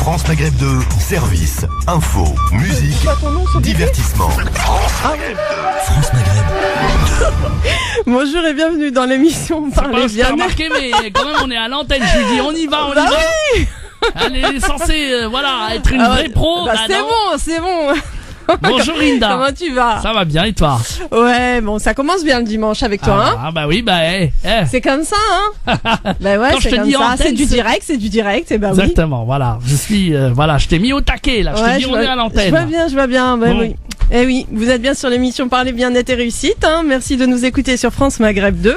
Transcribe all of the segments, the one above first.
France Maghreb 2, service, info, musique, divertissement. France Maghreb 2. Bonjour et bienvenue dans l'émission Parlez bien. J'ai remarqué, mais quand même on est à l'antenne. Je lui dis on y va, on y va. Oui. Elle est censée être une vraie pro. C'est bon. Bonjour Linda. Comment tu vas? Ça va bien et toi? Ouais, bon, ça commence bien le dimanche avec toi, hein? Ah bah oui, C'est comme ça, hein? Bah ouais, c'est comme ça. C'est du direct, et bah oui. Exactement, voilà. Je suis, je t'ai mis au taquet, là. Je t'ai dit on est à l'antenne. Je vois bien, bah bon. oui. Eh oui, vous êtes bien sur l'émission Parlez bien-être et réussite, hein. Merci de nous écouter sur France Maghreb 2.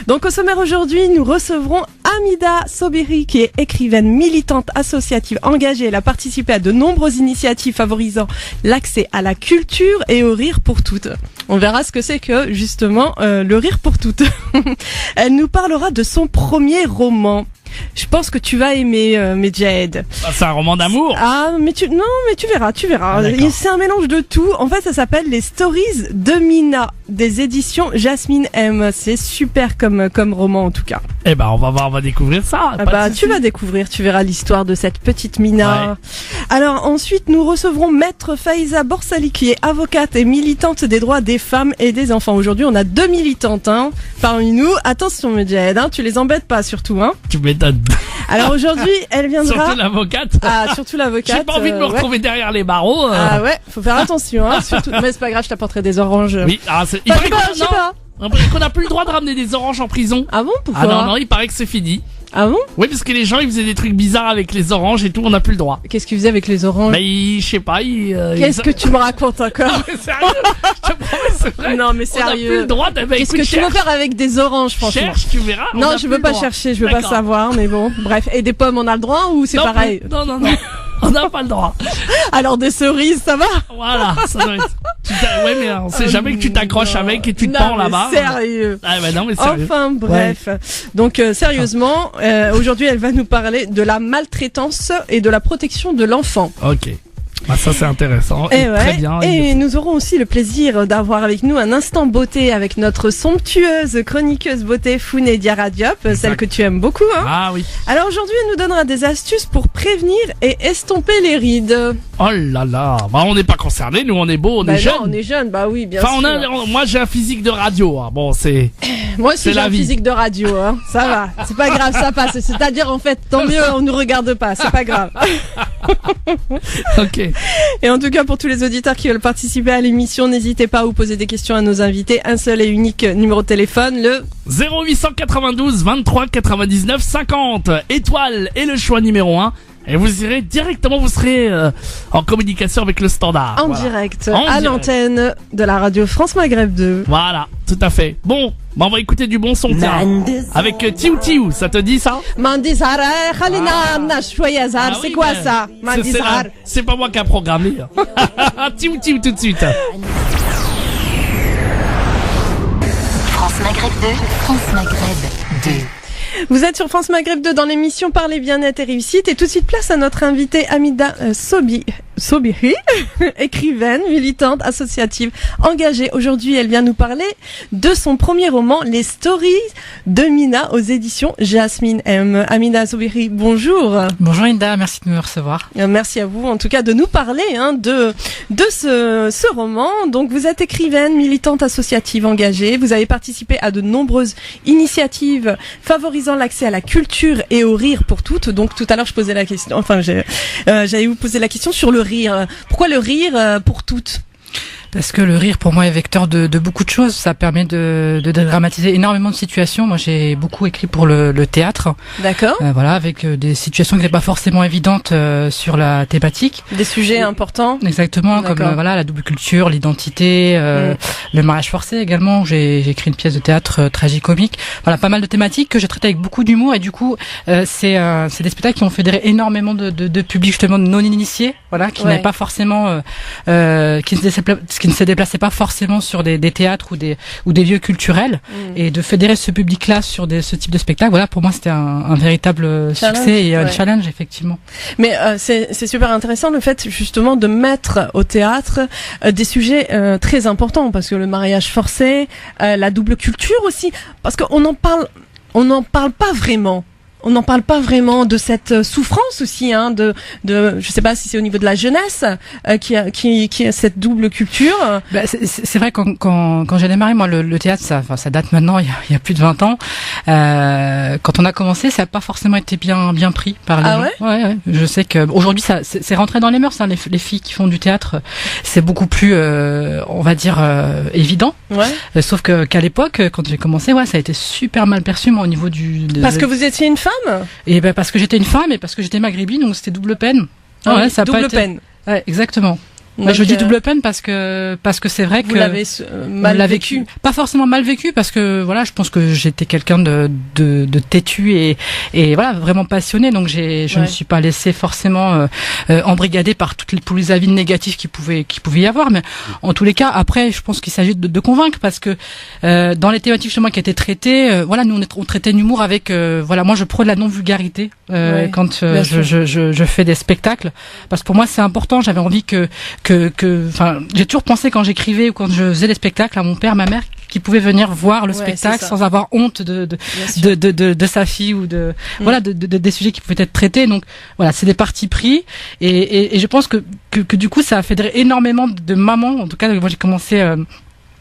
Donc au sommaire aujourd'hui, nous recevrons Hamida Sobiri, qui est écrivaine, militante associative engagée. Elle a participé à de nombreuses initiatives favorisant l'accès à la culture et au rire pour toutes. On verra ce que c'est que, justement, le rire pour toutes. Elle nous parlera de son premier roman. Je pense que tu vas aimer Medjed. C'est un roman d'amour. Ah, mais tu verras. Ah, c'est un mélange de tout. En fait, ça s'appelle Les Stories de Mina, des éditions Jasmine M. C'est super comme roman en tout cas. Eh ben, on va découvrir ça. Tu vas découvrir, tu verras l'histoire de cette petite Mina. Ouais. Alors ensuite, nous recevrons Maître Faiza Borsali, qui est avocate et militante des droits des femmes et des enfants. Aujourd'hui, on a 2 militantes parmi nous. Attention, Medjed, tu les embêtes pas surtout. Tu m'étonnes. Alors aujourd'hui, elle viendra. Surtout l'avocate. Ah, surtout l'avocate. J'ai pas envie de me retrouver derrière les barreaux. Ah ouais, faut faire attention, surtout. Mais c'est pas grave, je t'apporterai des oranges. Oui, il paraît qu'on n'a plus le droit de ramener des oranges en prison. Ah bon, pourquoi? Ah non, il paraît que c'est fini. Ah bon? Oui, parce que les gens ils faisaient des trucs bizarres avec les oranges et tout, on n'a plus le droit. Qu'est-ce qu'ils faisaient avec les oranges? Je sais pas, Qu'est-ce que tu me racontes encore? Non, mais sérieux, je te promets, c'est vrai. Non, mais sérieux. On n'a plus le droit Qu'est-ce que tu veux faire avec des oranges, franchement? Cherche, tu verras. Non, je veux pas chercher, je veux pas savoir, mais bon. Bref. Et des pommes, on a le droit ou c'est pareil? Non. On n'a pas le droit. Alors des cerises, ça va? Voilà, ça doit être. Ouais, mais on sait jamais que tu t'accroches avec et tu te pends là-bas. Sérieux. Ah bah non, mais sérieux. Enfin, bref. Ouais. Donc sérieusement, aujourd'hui, elle va nous parler de la maltraitance et de la protection de l'enfant. Ok. Bah ça c'est intéressant. Et très bien. Et nous aurons aussi le plaisir d'avoir avec nous un instant beauté avec notre somptueuse chroniqueuse beauté Founé Diarra Diop, celle que tu aimes beaucoup. Ah oui. Alors aujourd'hui, elle nous donnera des astuces pour prévenir et estomper les rides. Oh là là, on n'est pas concernés, nous on est beaux, on est jeunes. Non, on est jeunes, bah oui, bien sûr. Moi j'ai un physique de radio. Bon, c'est. Moi aussi j'ai un physique de radio. Ça va, c'est pas grave, ça passe. C'est-à-dire en fait, tant mieux, on nous regarde pas, c'est pas grave. Ok. Et en tout cas, pour tous les auditeurs qui veulent participer à l'émission, n'hésitez pas à vous poser des questions à nos invités. Un seul et unique numéro de téléphone, le 0892 23 99 50. Étoile est le choix numéro 1. Et vous irez directement, vous serez en communication avec le standard. En direct, à l'antenne de la radio France Maghreb 2. Voilà, tout à fait. Bon, on va écouter du bon son, tiens. Avec Tiou Tiou, ça te dit ça? Mandizar, c'est quoi ça? Mandizar. C'est pas moi qui a programmé. Tiou Tiou tout de suite. France Maghreb 2. France Maghreb 2. Vous êtes sur France Maghreb 2 dans l'émission Parlez bien-être et réussite, et tout de suite place à notre invitée Hamida Sobiri, écrivaine, militante, associative, engagée. Aujourd'hui, elle vient nous parler de son premier roman, Les Stories de Mina, aux éditions Jasmine M. Hamida Sobiri, bonjour. Bonjour Linda, merci de me recevoir. Merci à vous, en tout cas, de nous parler de ce roman. Donc, vous êtes écrivaine, militante, associative, engagée. Vous avez participé à de nombreuses initiatives favorisant l'accès à la culture et au rire pour toutes. Donc, tout à l'heure, je posais la question, j'allais vous poser la question sur le rire. Pourquoi le rire pour toutes? Parce que le rire, pour moi, est vecteur de beaucoup de choses. Ça permet de dramatiser énormément de situations. Moi, j'ai beaucoup écrit pour le théâtre. D'accord. Voilà, avec des situations qui n'étaient pas forcément évidentes sur la thématique. Des sujets importants. Exactement, comme la double culture, l'identité, le mariage forcé également. J'ai écrit une pièce de théâtre tragicomique. Voilà, pas mal de thématiques que j'ai traitées avec beaucoup d'humour. Et du coup, c'est des spectacles qui ont fédéré énormément de publics justement non initiés. Voilà, qui n'avaient pas forcément, qui ne se déplaçaient pas forcément sur des théâtres ou des lieux culturels, et de fédérer ce public-là sur ce type de spectacle, voilà, pour moi c'était un véritable succès et un challenge, effectivement. Mais c'est super intéressant le fait justement de mettre au théâtre des sujets très importants, parce que le mariage forcé, la double culture aussi, parce qu'on n'en parle pas vraiment. on n'en parle pas vraiment de cette souffrance aussi, hein, je sais pas si c'est au niveau de la jeunesse qui a cette double culture. Bah, c'est vrai quand j'ai démarré moi le théâtre, ça date maintenant, il y a plus de 20 ans. Quand on a commencé, ça n'a pas forcément été bien pris par les gens. Ouais. Je sais que aujourd'hui c'est rentré dans les mœurs, hein, les filles qui font du théâtre, c'est beaucoup plus on va dire évident. Ouais. Sauf qu'à l'époque, quand j'ai commencé, ça a été super mal perçu moi au niveau parce que vous étiez une femme. Et ben parce que j'étais une femme et parce que j'étais maghrébine, donc c'était double peine. Ça double peine. Ouais, exactement. Donc, je dis double peine parce que c'est vrai que vous l'avez mal vécu. Pas forcément mal vécu parce que voilà, je pense que j'étais quelqu'un de têtu et voilà, vraiment passionné, donc je me suis pas laissé forcément embrigader par tous les avis négatifs qui pouvaient y avoir, mais en tous les cas après je pense qu'il s'agit de convaincre parce que dans les thématiques justement qui étaient traitées, voilà, nous on traitait l'humour avec voilà, moi je prône la non vulgarité quand je fais des spectacles parce que pour moi c'est important, j'avais envie enfin, j'ai toujours pensé quand j'écrivais ou quand je faisais des spectacles à mon père, ma mère, qui pouvait venir voir le spectacle sans avoir honte de sa fille ou voilà, des sujets qui pouvaient être traités. Donc voilà, c'est des partis pris et je pense que du coup ça a fédéré énormément de mamans. En tout cas, moi j'ai commencé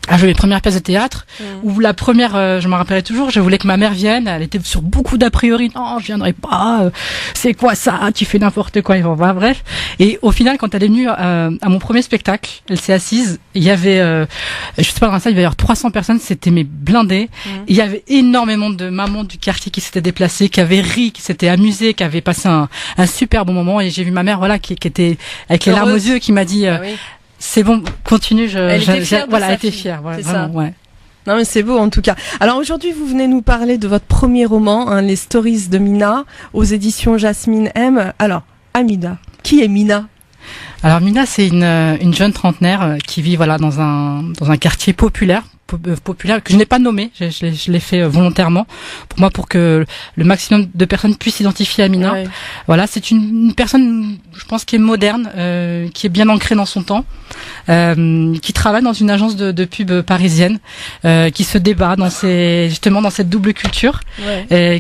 à jouer mes premières pièces de théâtre, où la première, je me rappellerai toujours, je voulais que ma mère vienne, elle était sur beaucoup d'a priori, non, je viendrai pas, c'est quoi ça, tu fais n'importe quoi, bref. Et au final, quand elle est venue à mon premier spectacle, elle s'est assise, il y avait, je sais pas, dans la salle, il y avait 300 personnes, c'était blindé, il y avait énormément de mamans du quartier qui s'étaient déplacées, qui avaient ri, qui s'étaient amusées, qui avaient passé un super bon moment, et j'ai vu ma mère, voilà, qui était avec les larmes aux yeux, qui m'a dit, c'est bon, continue. Elle était fière. Voilà, elle était fière. Ouais, vraiment, ouais. Non mais c'est beau en tout cas. Alors aujourd'hui, vous venez nous parler de votre premier roman, hein, Les Stories de Mina, aux éditions Jasmine M. Alors, Amida, qui est Mina ? Alors Mina, c'est une jeune trentenaire qui vit voilà dans un quartier populaire que je n'ai pas nommé, je l'ai fait volontairement pour que le maximum de personnes puissent s'identifier à Mina. Ouais. Voilà, c'est une personne, je pense, qui est moderne, qui est bien ancrée dans son temps, qui travaille dans une agence de pub parisienne, qui se débat justement dans cette double culture,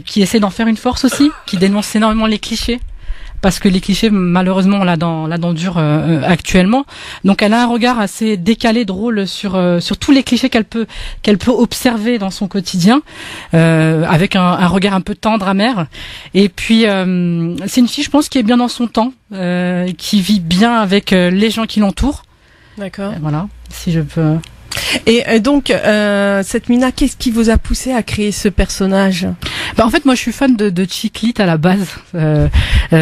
qui essaie d'en faire une force aussi, qui dénonce énormément les clichés. Parce que les clichés, malheureusement, on l'a dans dur actuellement. Donc, elle a un regard assez décalé, drôle sur tous les clichés qu'elle peut observer dans son quotidien, avec un regard un peu tendre, amer. Et puis, c'est une fille, je pense, qui est bien dans son temps, qui vit bien avec les gens qui l'entourent. D'accord. Voilà, si je peux. Et donc, cette Mina, qu'est-ce qui vous a poussé à créer ce personnage ? En fait, moi, je suis fan de chick lit à la base.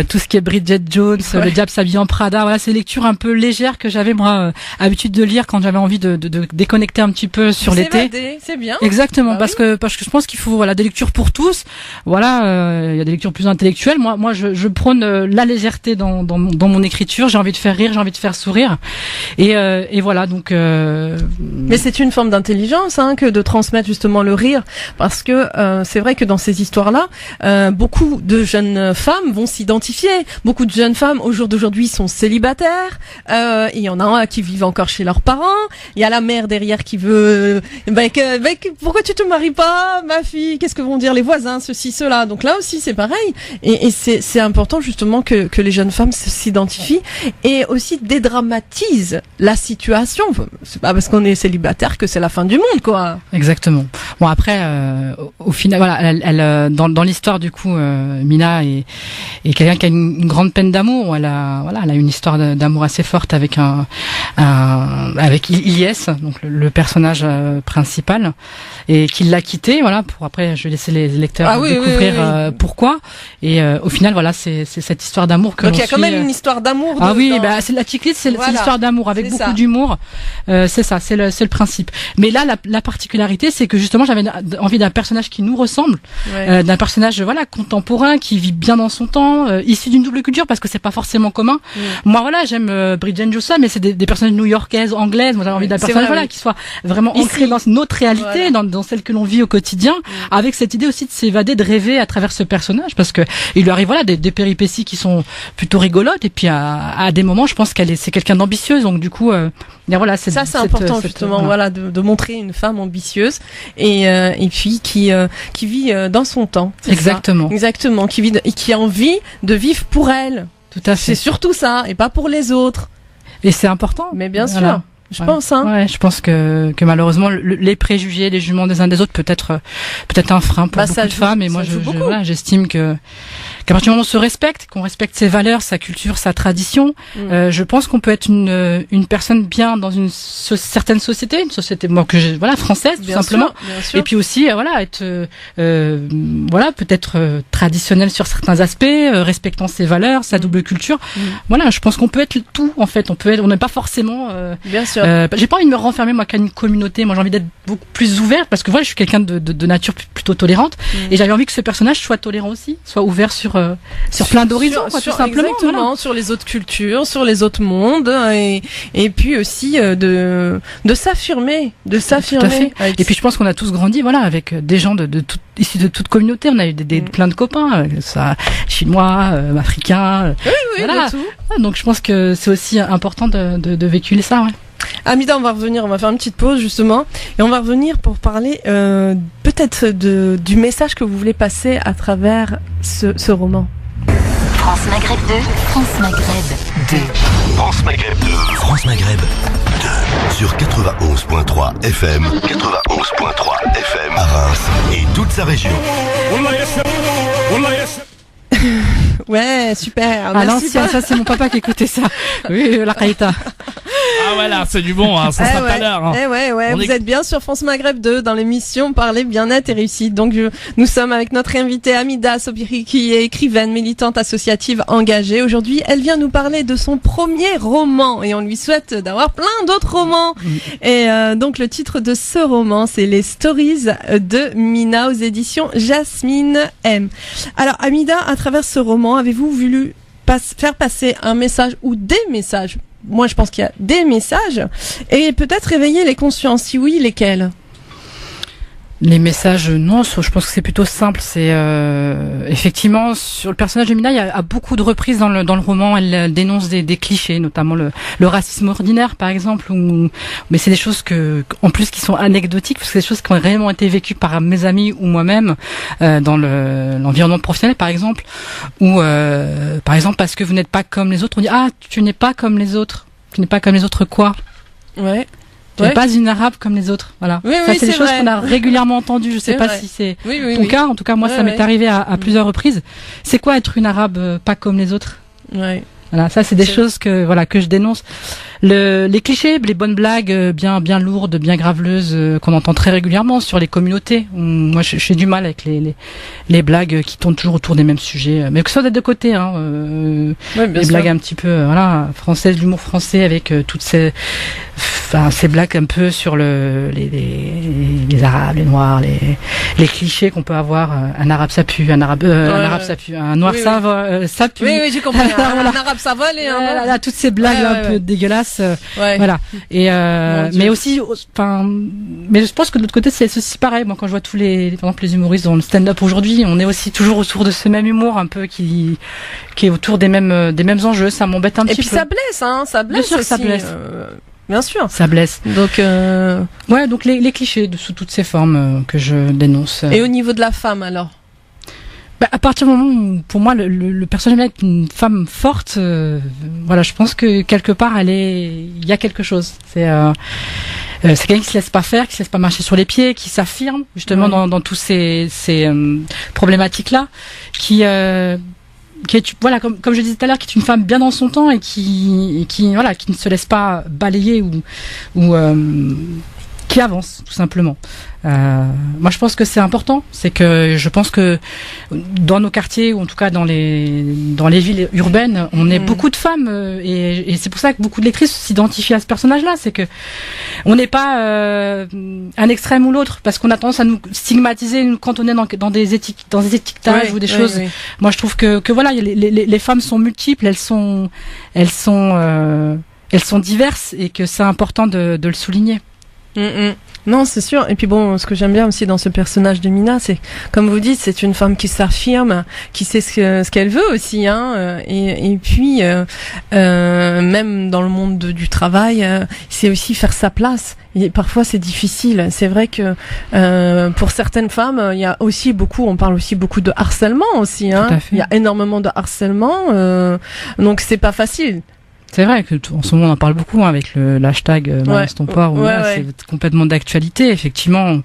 Tout ce qui est Bridget Jones, Le Diable s'habille en Prada, voilà, ces lectures un peu légères que j'avais moi habitude de lire quand j'avais envie de déconnecter un petit peu sur l'été. C'est bien. Exactement, parce que je pense qu'il faut des lectures pour tous. Voilà, il y a des lectures plus intellectuelles. Moi, je prône la légèreté dans mon écriture. J'ai envie de faire rire, j'ai envie de faire sourire. Et voilà, donc. Mais c'est une forme d'intelligence, hein, que de transmettre justement le rire, parce que c'est vrai que dans ces histoires-là, beaucoup de jeunes femmes vont s'identifier. Beaucoup de jeunes femmes au jour d'aujourd'hui sont célibataires. Il y en a qui vivent encore chez leurs parents. Il y a la mère derrière qui veut, pourquoi tu te maries pas, ma fille? Qu'est-ce que vont dire les voisins, ceci, cela. Donc là aussi c'est pareil. Et c'est important justement que les jeunes femmes s'identifient et aussi dédramatisent la situation. C'est pas parce qu'on est célibataire que c'est la fin du monde, quoi. Exactement. Bon après, au final, voilà, elle dans l'histoire du coup, Mina est quelqu'un qui a une grande peine d'amour. Elle a une histoire d'amour assez forte avec avec Ilyes, donc le personnage principal, et qui l'a quitté. Voilà, pour après, je vais laisser les lecteurs découvrir pourquoi. Et au final, voilà, c'est cette histoire d'amour que. Donc il y a quand même une histoire d'amour. C'est la chiclite, c'est l'histoire d'amour avec beaucoup d'humour. C'est ça, c'est le principe. Mais là, la particularité, c'est que justement, j'avais envie d'un personnage qui nous ressemble, d'un personnage contemporain qui vit bien dans son temps, issu d'une double culture parce que c'est pas forcément commun. Moi, voilà, j'aime Bridget Jones, mais c'est des personnages new-yorkaises, anglaises. Moi, j'avais envie d'un personnage qui soit vraiment ancré dans notre réalité, dans celle que l'on vit au quotidien, avec cette idée aussi de s'évader, de rêver à travers ce personnage, parce que il lui arrive des péripéties qui sont plutôt rigolotes, et puis à des moments, je pense c'est quelqu'un d'ambitieuse, donc du coup, voilà, c'est justement de montrer une femme ambitieuse et puis qui vit dans son temps. Exactement. Exactement. Qui a envie de vivre pour elle. Tout à fait. C'est surtout ça, et pas pour les autres. Et c'est important. Mais bien sûr. Voilà. Je pense, hein. Ouais, je pense que malheureusement les préjugés, les jugements des uns des autres peut être un frein pour beaucoup de femmes. Et moi, j'estime qu'à partir du moment où on se respecte, qu'on respecte ses valeurs, sa culture, sa tradition, je pense qu'on peut être une personne bien dans une certaine société, française, tout simplement. Bien sûr. Et puis aussi, être, peut-être traditionnel sur certains aspects, respectant ses valeurs, sa double culture. Voilà, je pense qu'on peut être tout, en fait. On n'est pas forcément. Bien sûr. J'ai pas envie de me renfermer moi qu'à une communauté. Moi, j'ai envie d'être beaucoup plus ouverte parce que voilà, je suis quelqu'un de nature plutôt tolérante et j'avais envie que ce personnage soit tolérant aussi, soit ouvert sur plein d'horizons, tout simplement. Exactement, voilà. Sur les autres cultures, sur les autres mondes et puis aussi de s'affirmer, Tout à fait. Et puis je pense qu'on a tous grandi, voilà, avec des gens issus de toute communauté. On a eu plein de copains, ça, chinois, africains. Oui, voilà. de tout. Donc je pense que c'est aussi important de véhiculer ça, ouais. Amida, on va faire une petite pause justement et on va revenir pour parler peut-être du message que vous voulez passer à travers ce roman. France Maghreb 2, France Maghreb 2. France Maghreb 2. France Maghreb 2. Sur 91.3 FM, 91.3 FM à Reims et toute sa région. Ouais, super. Ah non, ça c'est mon papa qui écoutait ça. Oui, la Qaïta. Ah voilà, c'est du bon, hein, ça sera tout à l'heure. Hein. Vous êtes bien sur France Maghreb 2 dans l'émission Parler bien-être et réussite. Donc nous sommes avec notre invitée Amida Sobiri qui est écrivaine, militante associative engagée. Aujourd'hui, elle vient nous parler de son premier roman et on lui souhaite d'avoir plein d'autres romans. Et donc le titre de ce roman, c'est Les Stories de Mina aux éditions Jasmine M. Alors Amida, à travers ce roman, avez-vous voulu faire passer un message ou des messages? Moi, je pense qu'il y a des messages et peut-être réveiller les consciences. Si oui, lesquels? Les messages, non, je pense que c'est plutôt simple. C'est effectivement sur le personnage de Mina, il y a beaucoup de reprises dans le roman. Elle dénonce des clichés, notamment le racisme ordinaire, par exemple. Mais c'est des choses en plus qui sont anecdotiques, parce que c'est des choses qui ont réellement été vécues par mes amis ou moi-même dans l'environnement professionnel, par exemple. Ou par exemple parce que vous n'êtes pas comme les autres, on dit tu n'es pas comme les autres. Tu n'es pas comme les autres quoi? Ouais. Tu n'es pas une arabe comme les autres, voilà. Ça c'est des choses qu'on a régulièrement entendues. Je sais pas si c'est ton cas. En tout cas, moi, ça m'est arrivé à plusieurs reprises. C'est quoi être une arabe pas comme les autres? Ouais. Voilà, ça c'est des choses que je dénonce. Les clichés, les bonnes blagues bien lourdes, bien graveleuses qu'on entend très régulièrement sur les communautés. Moi, j'ai du mal avec les blagues qui tournent toujours autour des mêmes sujets, mais que ce soit des deux côtés, les blagues un petit peu françaises, l'humour français avec toutes ces blagues un peu sur les arabes, les noirs, les clichés qu'on peut avoir. Un arabe ça pue, un arabe ça pue, un noir ça pue. Oui, j'ai compris. Un arabe ça vole et toutes ces blagues un peu dégueulasses. Voilà. Et mais aussi, mais je pense que de l'autre côté c'est aussi pareil. Moi, quand je vois par exemple les humoristes dans le stand-up aujourd'hui, on est aussi toujours autour de ce même humour un peu qui est autour des mêmes enjeux. Ça m'embête un petit peu. Et puis ça blesse, ça blesse. Bien sûr, aussi, ça blesse. Bien sûr. Ça blesse. Donc donc les clichés sous toutes ces formes que je dénonce. Et au niveau de la femme alors? À partir du moment où, pour moi, le personnage est une femme forte, je pense que quelque part, il y a quelque chose. C'est quelqu'un qui se laisse pas faire, qui se laisse pas marcher sur les pieds, qui s'affirme justement dans tous ces problématiques-là, qui est, comme je disais tout à l'heure, qui est une femme bien dans son temps et qui ne se laisse pas balayer ou qui avance tout simplement. Moi, je pense que c'est important. C'est que je pense que dans nos quartiers ou en tout cas dans les villes urbaines, on est beaucoup de femmes et c'est pour ça que beaucoup de lectrices s'identifient à ce personnage-là. C'est que on n'est pas un extrême ou l'autre, parce qu'on a tendance à nous stigmatiser, nous cantonner dans des étiquetages ou des choses. Oui. Moi, je trouve que les femmes sont multiples, elles sont diverses et que c'est important de le souligner. Non, c'est sûr. Et puis bon, ce que j'aime bien aussi dans ce personnage de Mina, c'est, comme vous dites, c'est une femme qui s'affirme, qui sait ce qu'elle veut aussi, hein. Et puis, même dans le monde du travail, c'est aussi faire sa place. Et parfois, c'est difficile. C'est vrai que pour certaines femmes, il y a aussi on parle aussi beaucoup de harcèlement aussi, hein. Tout à fait. Il y a énormément de harcèlement, donc c'est pas facile. C'est vrai que en ce moment on en parle beaucoup avec l'hashtag Balance ton porc, c'est complètement d'actualité, effectivement,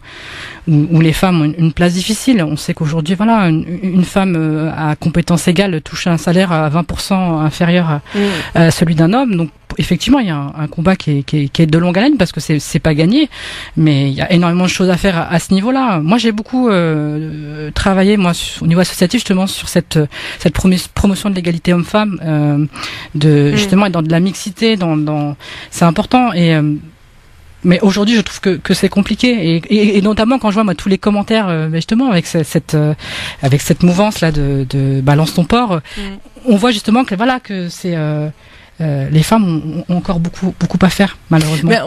où les femmes ont une place difficile. On sait qu'aujourd'hui, voilà, une femme à compétences égales touche un salaire à 20% inférieur à celui d'un homme. Donc effectivement, il y a un combat qui est de longue haleine parce que c'est pas gagné, mais il y a énormément de choses à faire à ce niveau-là. Moi, j'ai beaucoup travaillé au niveau associatif justement sur cette promotion de l'égalité homme-femme, justement être dans de la mixité, c'est important mais aujourd'hui, je trouve que c'est compliqué et notamment quand je vois moi tous les commentaires justement avec cette mouvance là de Balance ton porc, on voit justement que c'est les femmes ont encore beaucoup à faire, malheureusement. Mais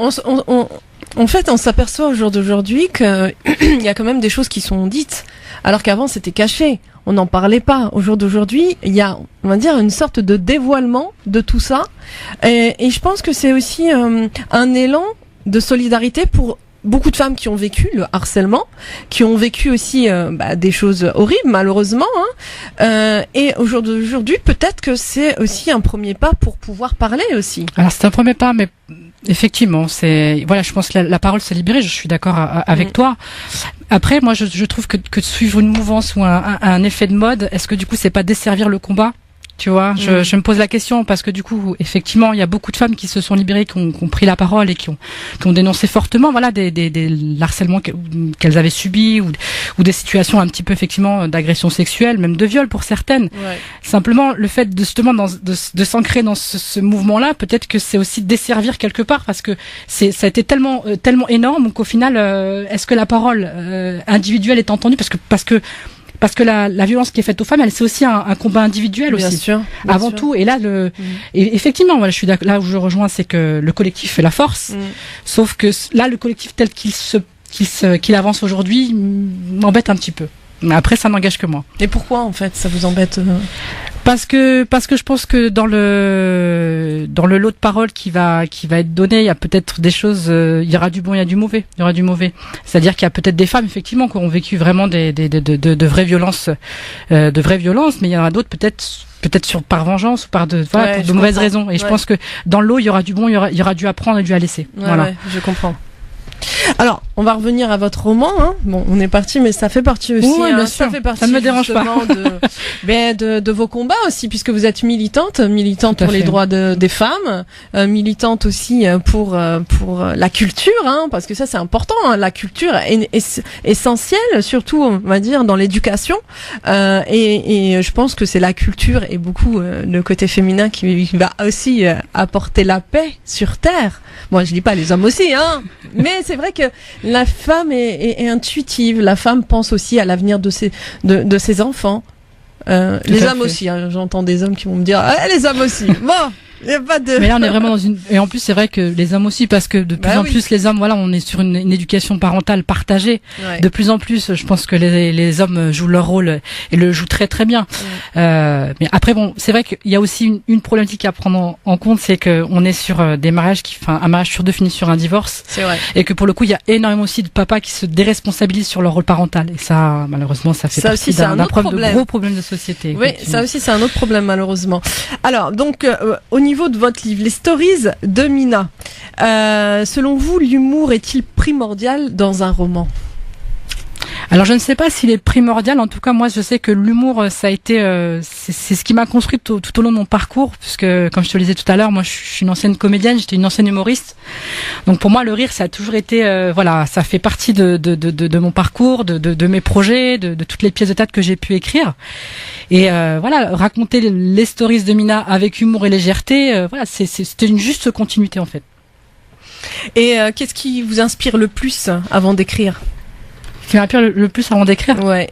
en fait, on s'aperçoit au jour d'aujourd'hui qu'il y a quand même des choses qui sont dites, alors qu'avant c'était caché. On n'en parlait pas. Au jour d'aujourd'hui, il y a, on va dire, une sorte de dévoilement de tout ça. Et je pense que c'est aussi un élan de solidarité pour beaucoup de femmes qui ont vécu le harcèlement, qui ont vécu aussi des choses horribles malheureusement, hein. Et au jour d'aujourd'hui, peut-être que c'est aussi un premier pas pour pouvoir parler aussi. Alors c'est un premier pas, mais effectivement, je pense que la parole s'est libérée. Je suis d'accord avec toi. Après, moi, je trouve que de suivre une mouvance ou un effet de mode, est-ce que du coup, c'est pas desservir le combat? Tu vois, je me pose la question parce que du coup, effectivement, il y a beaucoup de femmes qui se sont libérées, qui ont pris la parole et qui ont dénoncé fortement, voilà, des harcèlements qu'elles avaient subis ou des situations un petit peu effectivement d'agression sexuelle, même de viol pour certaines. Ouais. Simplement, le fait de justement de s'ancrer dans ce mouvement-là, peut-être que c'est aussi desservir quelque part parce que ça a été tellement énorme qu'au final, est-ce que la parole individuelle est entendue parce que la violence qui est faite aux femmes, c'est aussi un combat individuel aussi. Bien sûr. Avant tout. Et là, et effectivement, voilà, je suis d'accord. Là où je rejoins, c'est que le collectif fait la force. Sauf que là, le collectif tel qu'il avance aujourd'hui m'embête un petit peu. Mais après, ça n'engage que moi. Et pourquoi, en fait, ça vous embête? Parce que je pense que dans le lot de paroles qui va être donné, il y a peut-être des choses, il y aura du bon, il y a du mauvais. C'est-à-dire qu'il y a peut-être des femmes effectivement qui ont vécu vraiment de vraies violences, mais il y en a d'autres peut-être par vengeance ou pour de mauvaises raisons. Et je pense que dans le lot, il y aura du bon, il y aura du à prendre et du à laisser. Voilà. Ouais, je comprends. Alors, on va revenir à votre roman, hein. Bon, on est parti, mais ça fait partie aussi, oui, bien sûr. Ça ne me dérange pas. de vos combats aussi, puisque vous êtes militante pour les droits des femmes, militante aussi pour la culture, hein, parce que ça c'est important, hein, la culture est essentielle, surtout on va dire dans l'éducation, et je pense que c'est la culture et beaucoup le côté féminin qui va aussi apporter la paix sur terre. Moi, je dis pas les hommes aussi, hein, mais c'est vrai que la femme est intuitive. La femme pense aussi à l'avenir de ses enfants. Les hommes aussi, hein, j'entends des hommes qui vont me dire les hommes aussi. Bon, il y a pas de. Mais là, on est vraiment dans et en plus, c'est vrai que les hommes aussi, parce que de plus en plus, les hommes, voilà, on est sur une éducation parentale partagée. Ouais. De plus en plus, je pense que les hommes jouent leur rôle et le jouent très très bien. Ouais. Mais après, bon, c'est vrai qu'il y a aussi une problématique à prendre en compte, c'est que on est sur des mariages un mariage sur deux finit sur un divorce. C'est vrai. Et que pour le coup, il y a énormément aussi de papas qui se déresponsabilisent sur leur rôle parental. Et ça, malheureusement, ça fait partie d'un gros problème de société. Oui, ça aussi, c'est un autre problème, malheureusement. Alors, donc, au niveau de votre livre, les stories de Mina, selon vous, l'humour est-il primordial dans un roman? Alors je ne sais pas s'il est primordial, en tout cas moi je sais que l'humour ça a été c'est ce qui m'a construit tout au long de mon parcours, puisque comme je te le disais tout à l'heure, moi je suis une ancienne comédienne, j'étais une ancienne humoriste. Donc pour moi le rire ça a toujours été voilà, ça fait partie de mon parcours, de mes projets, de toutes les pièces de théâtre que j'ai pu écrire. Et voilà, raconter les stories de Mina avec humour et légèreté, voilà, c'était une juste continuité en fait. Et qu'est-ce qui vous inspire le plus avant d'écrire? Ce qui m'inspire le plus avant d'écrire. Ouais.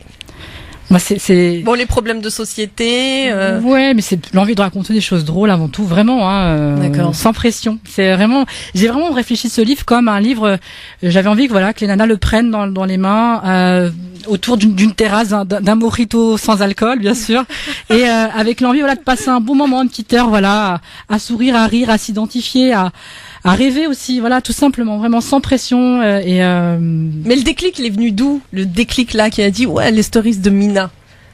Moi, c'est Bon, les problèmes de société. Ouais, mais c'est l'envie de raconter des choses drôles avant tout, vraiment, D'accord. sans pression. C'est vraiment, j'ai vraiment réfléchi ce livre comme un livre. J'avais envie que les nanas le prennent dans les mains, autour d'une terrasse, d'un mojito sans alcool, bien sûr, et avec l'envie de passer un bon moment, une petite heure, à sourire, à rire, à s'identifier, à rêver aussi, tout simplement, vraiment sans pression. Mais le déclic, il est venu d'où? Le déclic là qui a dit ouais, les stories de Mina.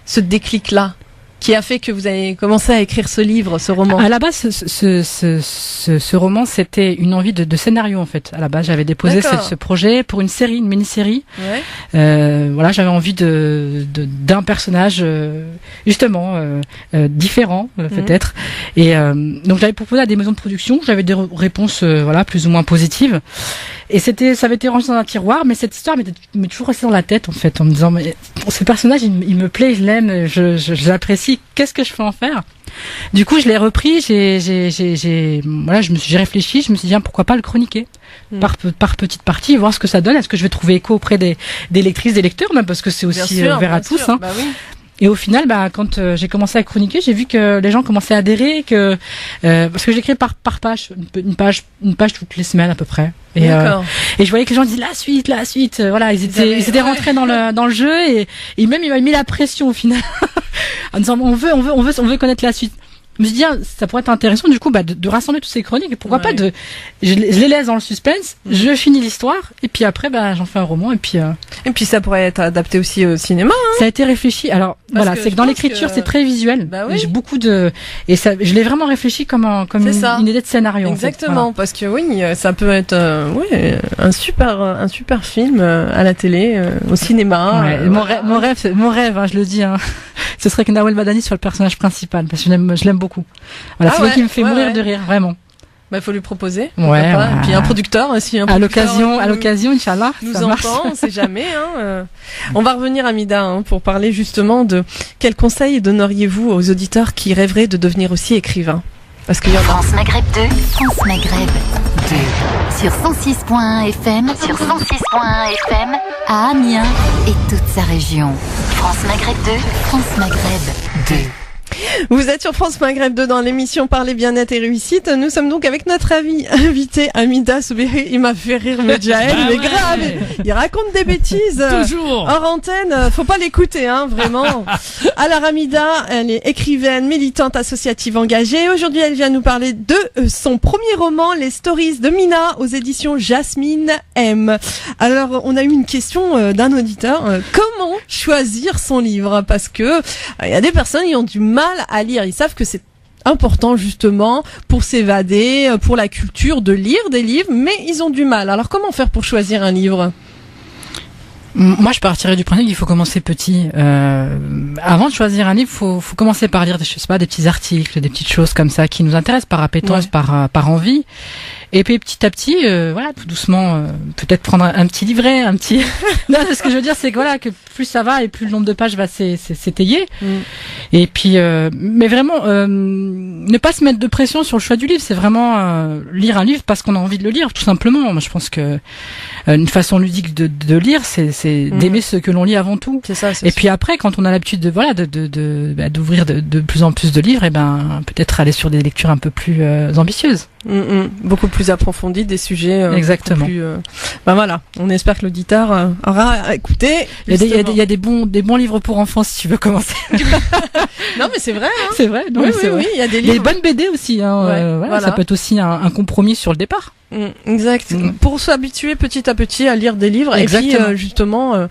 Ce déclic là qui a fait que vous avez commencé à écrire ce livre, ce roman. À la base, ce roman, c'était une envie de scénario en fait. À la base, j'avais déposé ce projet pour une série, une mini-série. Ouais. J'avais envie d'un personnage justement différent peut-être. Et donc j'avais proposé à des maisons de production. J'avais des réponses plus ou moins positives. Et ça avait été rangé dans un tiroir, mais cette histoire m'est toujours restée dans la tête en fait, en me disant mais ce personnage il me plaît, je l'aime, je l'apprécie. Qu'est-ce que je fais en faire? Du coup, je l'ai repris. J'ai réfléchi. Je me suis dit pourquoi pas le chroniquer par petite partie, voir ce que ça donne. Est-ce que je vais trouver écho auprès des lectrices, des lecteurs, même parce que c'est aussi ouvert à tous. Bah oui. Et au final, quand j'ai commencé à chroniquer, j'ai vu que les gens commençaient à adhérer, parce que j'écris par page, une page toutes les semaines à peu près. Et je voyais que les gens disaient la suite. Ils étaient rentrés dans le jeu et même ils m'avaient mis la pression au final en disant on veut connaître la suite. Je me suis dit ça pourrait être intéressant du coup de rassembler toutes ces chroniques et pourquoi pas je les laisse dans le suspense, je finis l'histoire et puis après j'en fais un roman et puis ça pourrait être adapté aussi au cinéma. Ça a été réfléchi. Alors c'est que dans l'écriture c'est très visuel. Bah oui. J'ai beaucoup et ça je l'ai vraiment réfléchi comme une idée de scénario. Exactement, en fait. parce que ça peut être un super film à la télé, au cinéma. Ouais, mon rêve, je le dis. Ce serait que Nawel Madani soit le personnage principal parce que je l'aime beaucoup. C'est lui qui me fait mourir de rire, vraiment. Il faut lui proposer. Ouais. Et puis un producteur aussi. À l'occasion, Inch'Allah. Nous entend, on sait jamais. On va revenir à Mida pour parler justement de quels conseils donneriez-vous aux auditeurs qui rêveraient de devenir aussi écrivains? Parce qu'il y en a. France Maghreb 2, France Maghreb 2. Sur 106.1 FM, à Amiens et toute sa région. France Maghreb 2, France Maghreb 2. Vous êtes sur France Maghreb 2 dans l'émission Parler bien-être et réussite. Nous sommes donc avec notre invité Amida Sobiri. Il m'a fait rire, Medjaël, mais grave. Il raconte des bêtises. Toujours. Hors antenne. Faut pas l'écouter, vraiment. Alors Amida, elle est écrivaine, militante associative engagée. Aujourd'hui, elle vient nous parler de son premier roman, Les Stories de Mina, aux éditions Jasmine M. Alors, on a eu une question d'un auditeur. Comment choisir son livre? Parce que il y a des personnes qui ont du mal à lire. Ils savent que c'est important justement pour s'évader, pour la culture, de lire des livres, mais ils ont du mal. Alors comment faire pour choisir un livre? Moi, je partirais du principe qu'il faut commencer petit. Avant de choisir un livre, faut commencer par lire des petits articles, des petites choses comme ça qui nous intéressent par appétence, par envie. Et puis petit à petit, tout doucement, peut-être prendre un petit livret, Non, ce que je veux dire, c'est que plus ça va et plus le nombre de pages va s'étayer. Et puis, mais vraiment, ne pas se mettre de pression sur le choix du livre. C'est vraiment lire un livre parce qu'on a envie de le lire, tout simplement. Moi, je pense que une façon ludique de lire, c'est d'aimer ce que l'on lit avant tout. C'est ça. Et puis après, quand on a l'habitude d'ouvrir de plus en plus de livres, peut-être aller sur des lectures un peu plus ambitieuses. Beaucoup plus approfondies, des sujets. Exactement. Plus, on espère que l'auditeur aura écouté. Il y a des bons livres pour enfants si tu veux commencer. Non, mais c'est vrai. C'est vrai. Oui, il y a des livres. Les bonnes BD aussi. Ça peut être aussi un compromis sur le départ. Exact. Pour s'habituer petit à petit à lire des livres. Exactement. Et puis justement,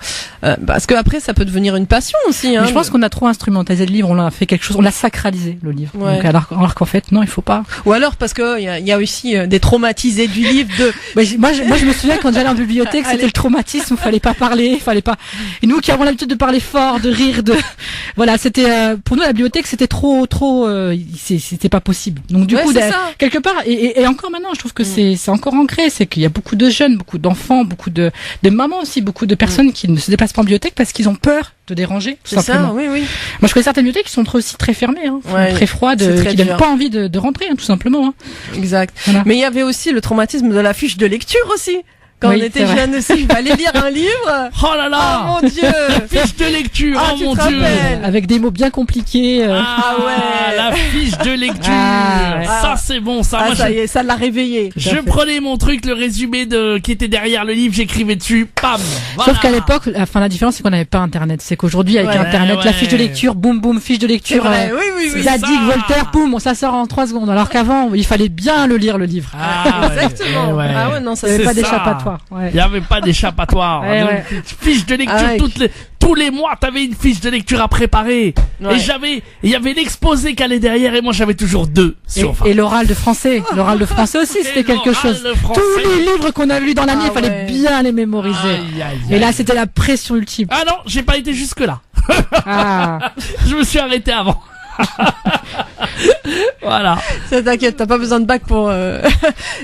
parce que après ça peut devenir une passion aussi. Mais je pense qu'on a trop instrumentalisé le livre, on l'a fait quelque chose, on l'a sacralisé le livre. Ouais. Donc, alors qu'en fait non, il faut pas. Ou alors parce que il y a aussi des traumatisés du livre de. Moi je me souviens quand j'allais en bibliothèque, c'était le traumatisme, il fallait pas parler, fallait pas. Et nous qui avons l'habitude de parler fort, de rire, c'était pour nous la bibliothèque c'était trop c'était pas possible. Donc du coup quelque part et encore maintenant je trouve que c'est encore ancré, c'est qu'il y a beaucoup de jeunes, beaucoup d'enfants, beaucoup de mamans aussi, beaucoup de personnes qui ne se déplacent pas en bibliothèque parce qu'ils ont peur de déranger, tout simplement. Ça, oui. Moi, je connais certaines bibliothèques qui sont aussi très fermées, très froides, qui donnent pas envie de rentrer, tout simplement. Exact. Voilà. Mais il y avait aussi le traumatisme de la fiche de lecture aussi. quand Oui, on c'est était vrai. jeunes aussi. Il fallait lire un livre. Oh là là. Oh mon Dieu. Fiche de lecture, Ah, oh tu mon te Dieu. rappelles. Avec des mots bien compliqués. Ah ouais. la fiche de lecture. Ah, ouais. Ça c'est bon, ça. Ah, Moi, ça y est, ça l'a réveillé. je prenais mon truc, le résumé qui était derrière le livre, j'écrivais dessus, pam. Voilà. Sauf qu'à l'époque, la différence c'est qu'on n'avait pas Internet. C'est qu'aujourd'hui avec Ouais. Internet, Ouais. la fiche de lecture, boum boum, fiche de C'est lecture. vrai. Oui, oui, oui. ça. Zadig, Voltaire, boum, ça sort en 3 secondes. Alors qu'avant, il fallait bien le lire le livre. Ah, ouais. Exactement. Ouais. Ah ouais, non, ça Il n'y c'est avait pas ça. d'échappatoire. Ouais. Il n'y avait pas d'échappatoire. Ouais, Donc, ouais. Fiche de lecture Ah ouais. tous les mois, t'avais une fiche de lecture à préparer. Ouais. Et il y avait l'exposé qui allait derrière et moi j'avais toujours 2 sur 20. Et l'oral de français. L'oral de français aussi, c'était quelque l'oral chose. de français. Tous les livres qu'on a lus dans l'année, Ah il fallait ouais. bien les mémoriser. Aïe, aïe, Et aïe. là, c'était la pression ultime. Ah non, j'ai pas été jusque là. Ah. Je me suis arrêté avant. Voilà. Ça t'inquiète, t'as pas besoin de bac pour.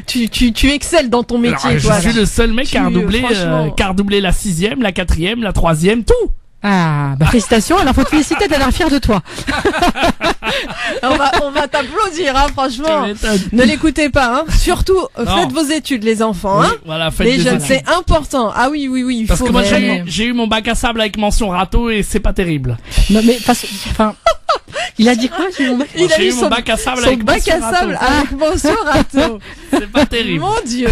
Tu excelles dans ton métier. Alors, je toi, suis là. le seul mec qui a franchement. redoublé la 6e, la 4e, la 3e, tout. Ah, bah félicitations, alors faut te féliciter, t'as l'air fier de toi. On va t'applaudir, hein, franchement. Tu m'étonnes. Ne l'écoutez pas, hein. Surtout, Non. faites vos études, les enfants, Oui, hein. voilà, faites Les des jeunes, études. c'est important. Ah oui, oui, oui. Il Parce faut que moi vraiment- j'ai eu mon bac à sable avec mention râteau et c'est pas terrible. Non, mais, enfin, il a dit quoi, j'ai mon mec Il a J'ai eu eu son- mon bac à sable son avec bac mention à sable râteau. avec mention râteau. C'est pas terrible. Mon Dieu.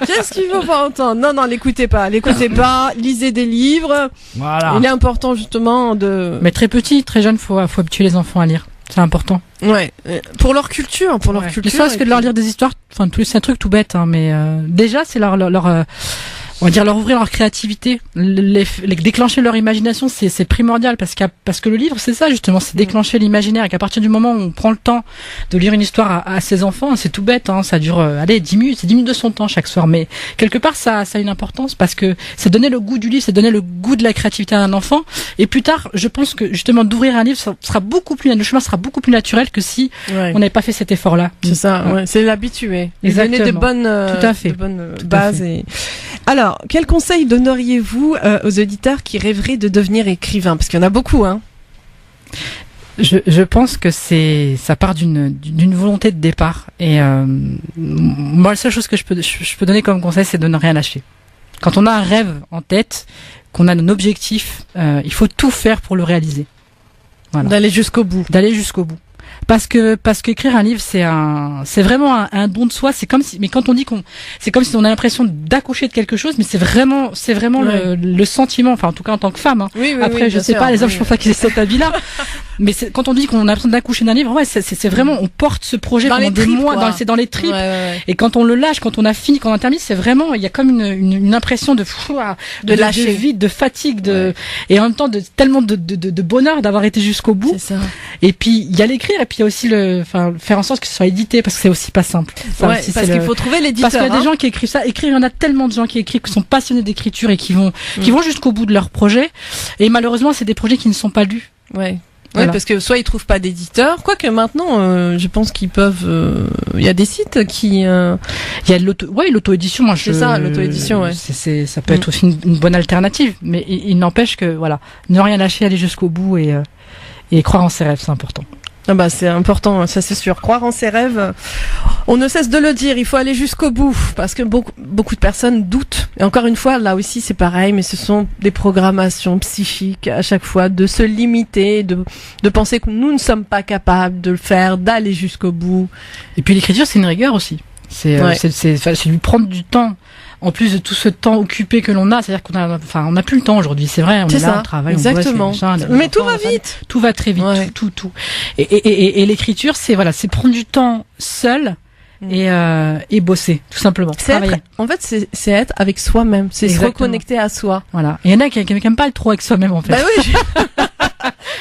Qu'est-ce qu'il faut pas entendre? Non, non, l'écoutez pas. L'écoutez pas. Lisez des livres. Voilà. Il est important, justement, de. Mais très petit, très jeune, faut habituer les enfants à lire. C'est important. Ouais. Pour leur culture, pour leur Ouais. culture. Ne serait-ce que de leur lire des histoires, enfin, c'est un truc tout bête, hein, mais déjà, c'est on va dire leur ouvrir leur créativité, les déclencher leur imagination, c'est primordial parce que le livre c'est ça justement, c'est déclencher l'imaginaire et qu'à partir du moment où on prend le temps de lire une histoire à ses enfants, c'est tout bête, hein, ça dure 10 minutes, c'est 10 minutes de son temps chaque soir, mais quelque part ça a une importance parce que c'est donner le goût du livre, c'est donner le goût de la créativité à un enfant et plus tard, je pense que justement d'ouvrir un livre, le chemin sera beaucoup plus naturel que si Ouais. on n'avait pas fait cet effort-là. C'est ça, ouais. C'est l'habitué. Lui donner de Exactement. bonnes, Tout à fait. de bonnes Tout à bases. fait. Et... Alors, quel conseil donneriez-vous aux auditeurs qui rêveraient de devenir écrivain? Parce qu'il y en a beaucoup, hein. Je pense que ça part d'une volonté de départ et moi la seule chose que je peux donner comme conseil c'est de ne rien lâcher. Quand on a un rêve en tête, qu'on a un objectif, il faut tout faire pour le réaliser. Voilà. D'aller jusqu'au bout. D'aller jusqu'au bout. Parce qu'écrire un livre c'est vraiment un don de soi, mais quand on dit c'est comme si on a l'impression d'accoucher de quelque chose, mais c'est vraiment Ouais. le sentiment, enfin en tout cas en tant que femme, hein. Oui, oui, Après, oui, je bien sais sûr. pas, les hommes, Oui. je pense pas qu'ils aient cet avis-là. Mais quand on dit qu'on a besoin d'accoucher d'un livre, ouais, c'est vraiment, on porte ce projet Dans pendant les des tripes, mois, quoi. c'est dans les tripes. Ouais, ouais, Et quand on le lâche, quand on a fini, quand on a terminé, c'est vraiment, il y a comme une impression de lâcher. de vide, de fatigue, et en même temps tellement de bonheur d'avoir été jusqu'au ouais. bout. C'est ça. Et puis, il y a l'écrire, et puis il y a aussi faire en sorte que ce soit édité, parce que c'est aussi pas simple. Ça Ouais, aussi, parce c'est qu'il faut trouver l'éditeur. parce qu'il y a des hein. gens qui écrivent ça. Écrire, il y en a tellement de gens qui écrivent, qui sont passionnés d'écriture et qui vont jusqu'au bout de leur projet. Et malheureusement, c'est des projets qui ne sont pas lus. Ouais. Voilà. Ouais, parce que soit ils trouvent pas d'éditeur, quoique maintenant, je pense qu'ils peuvent. Il y a des sites qui. Il y a l'auto-édition. Moi, C'est ça, l'auto-édition, ouais. Ça peut être aussi une bonne alternative. Mais il n'empêche que, voilà, ne rien lâcher, aller jusqu'au bout et croire en ses rêves, c'est important. Ah bah c'est important, ça c'est sûr. Croire en ses rêves, on ne cesse de le dire, il faut aller jusqu'au bout, parce que beaucoup de personnes doutent. Et encore une fois, là aussi c'est pareil, mais ce sont des programmations psychiques à chaque fois, de se limiter, de penser que nous ne sommes pas capables de le faire, d'aller jusqu'au bout. Et puis l'écriture, c'est une rigueur aussi. C'est lui prendre du temps. En plus de tout ce temps occupé que l'on a, c'est-à-dire on n'a plus le temps aujourd'hui, c'est vrai, on est là, ça, on travaille, exactement. on bosse, les machins, Mais les tout enfants, va la famille. vite. Tout va très vite, Ouais. tout. Et l'écriture, c'est prendre du temps seul et bosser, tout simplement. Travailler. En fait, c'est être avec soi-même, c'est se Exactement. reconnecter à soi. Voilà. Et il y en a qui n'aiment pas le trop avec soi-même, en fait. Bah oui.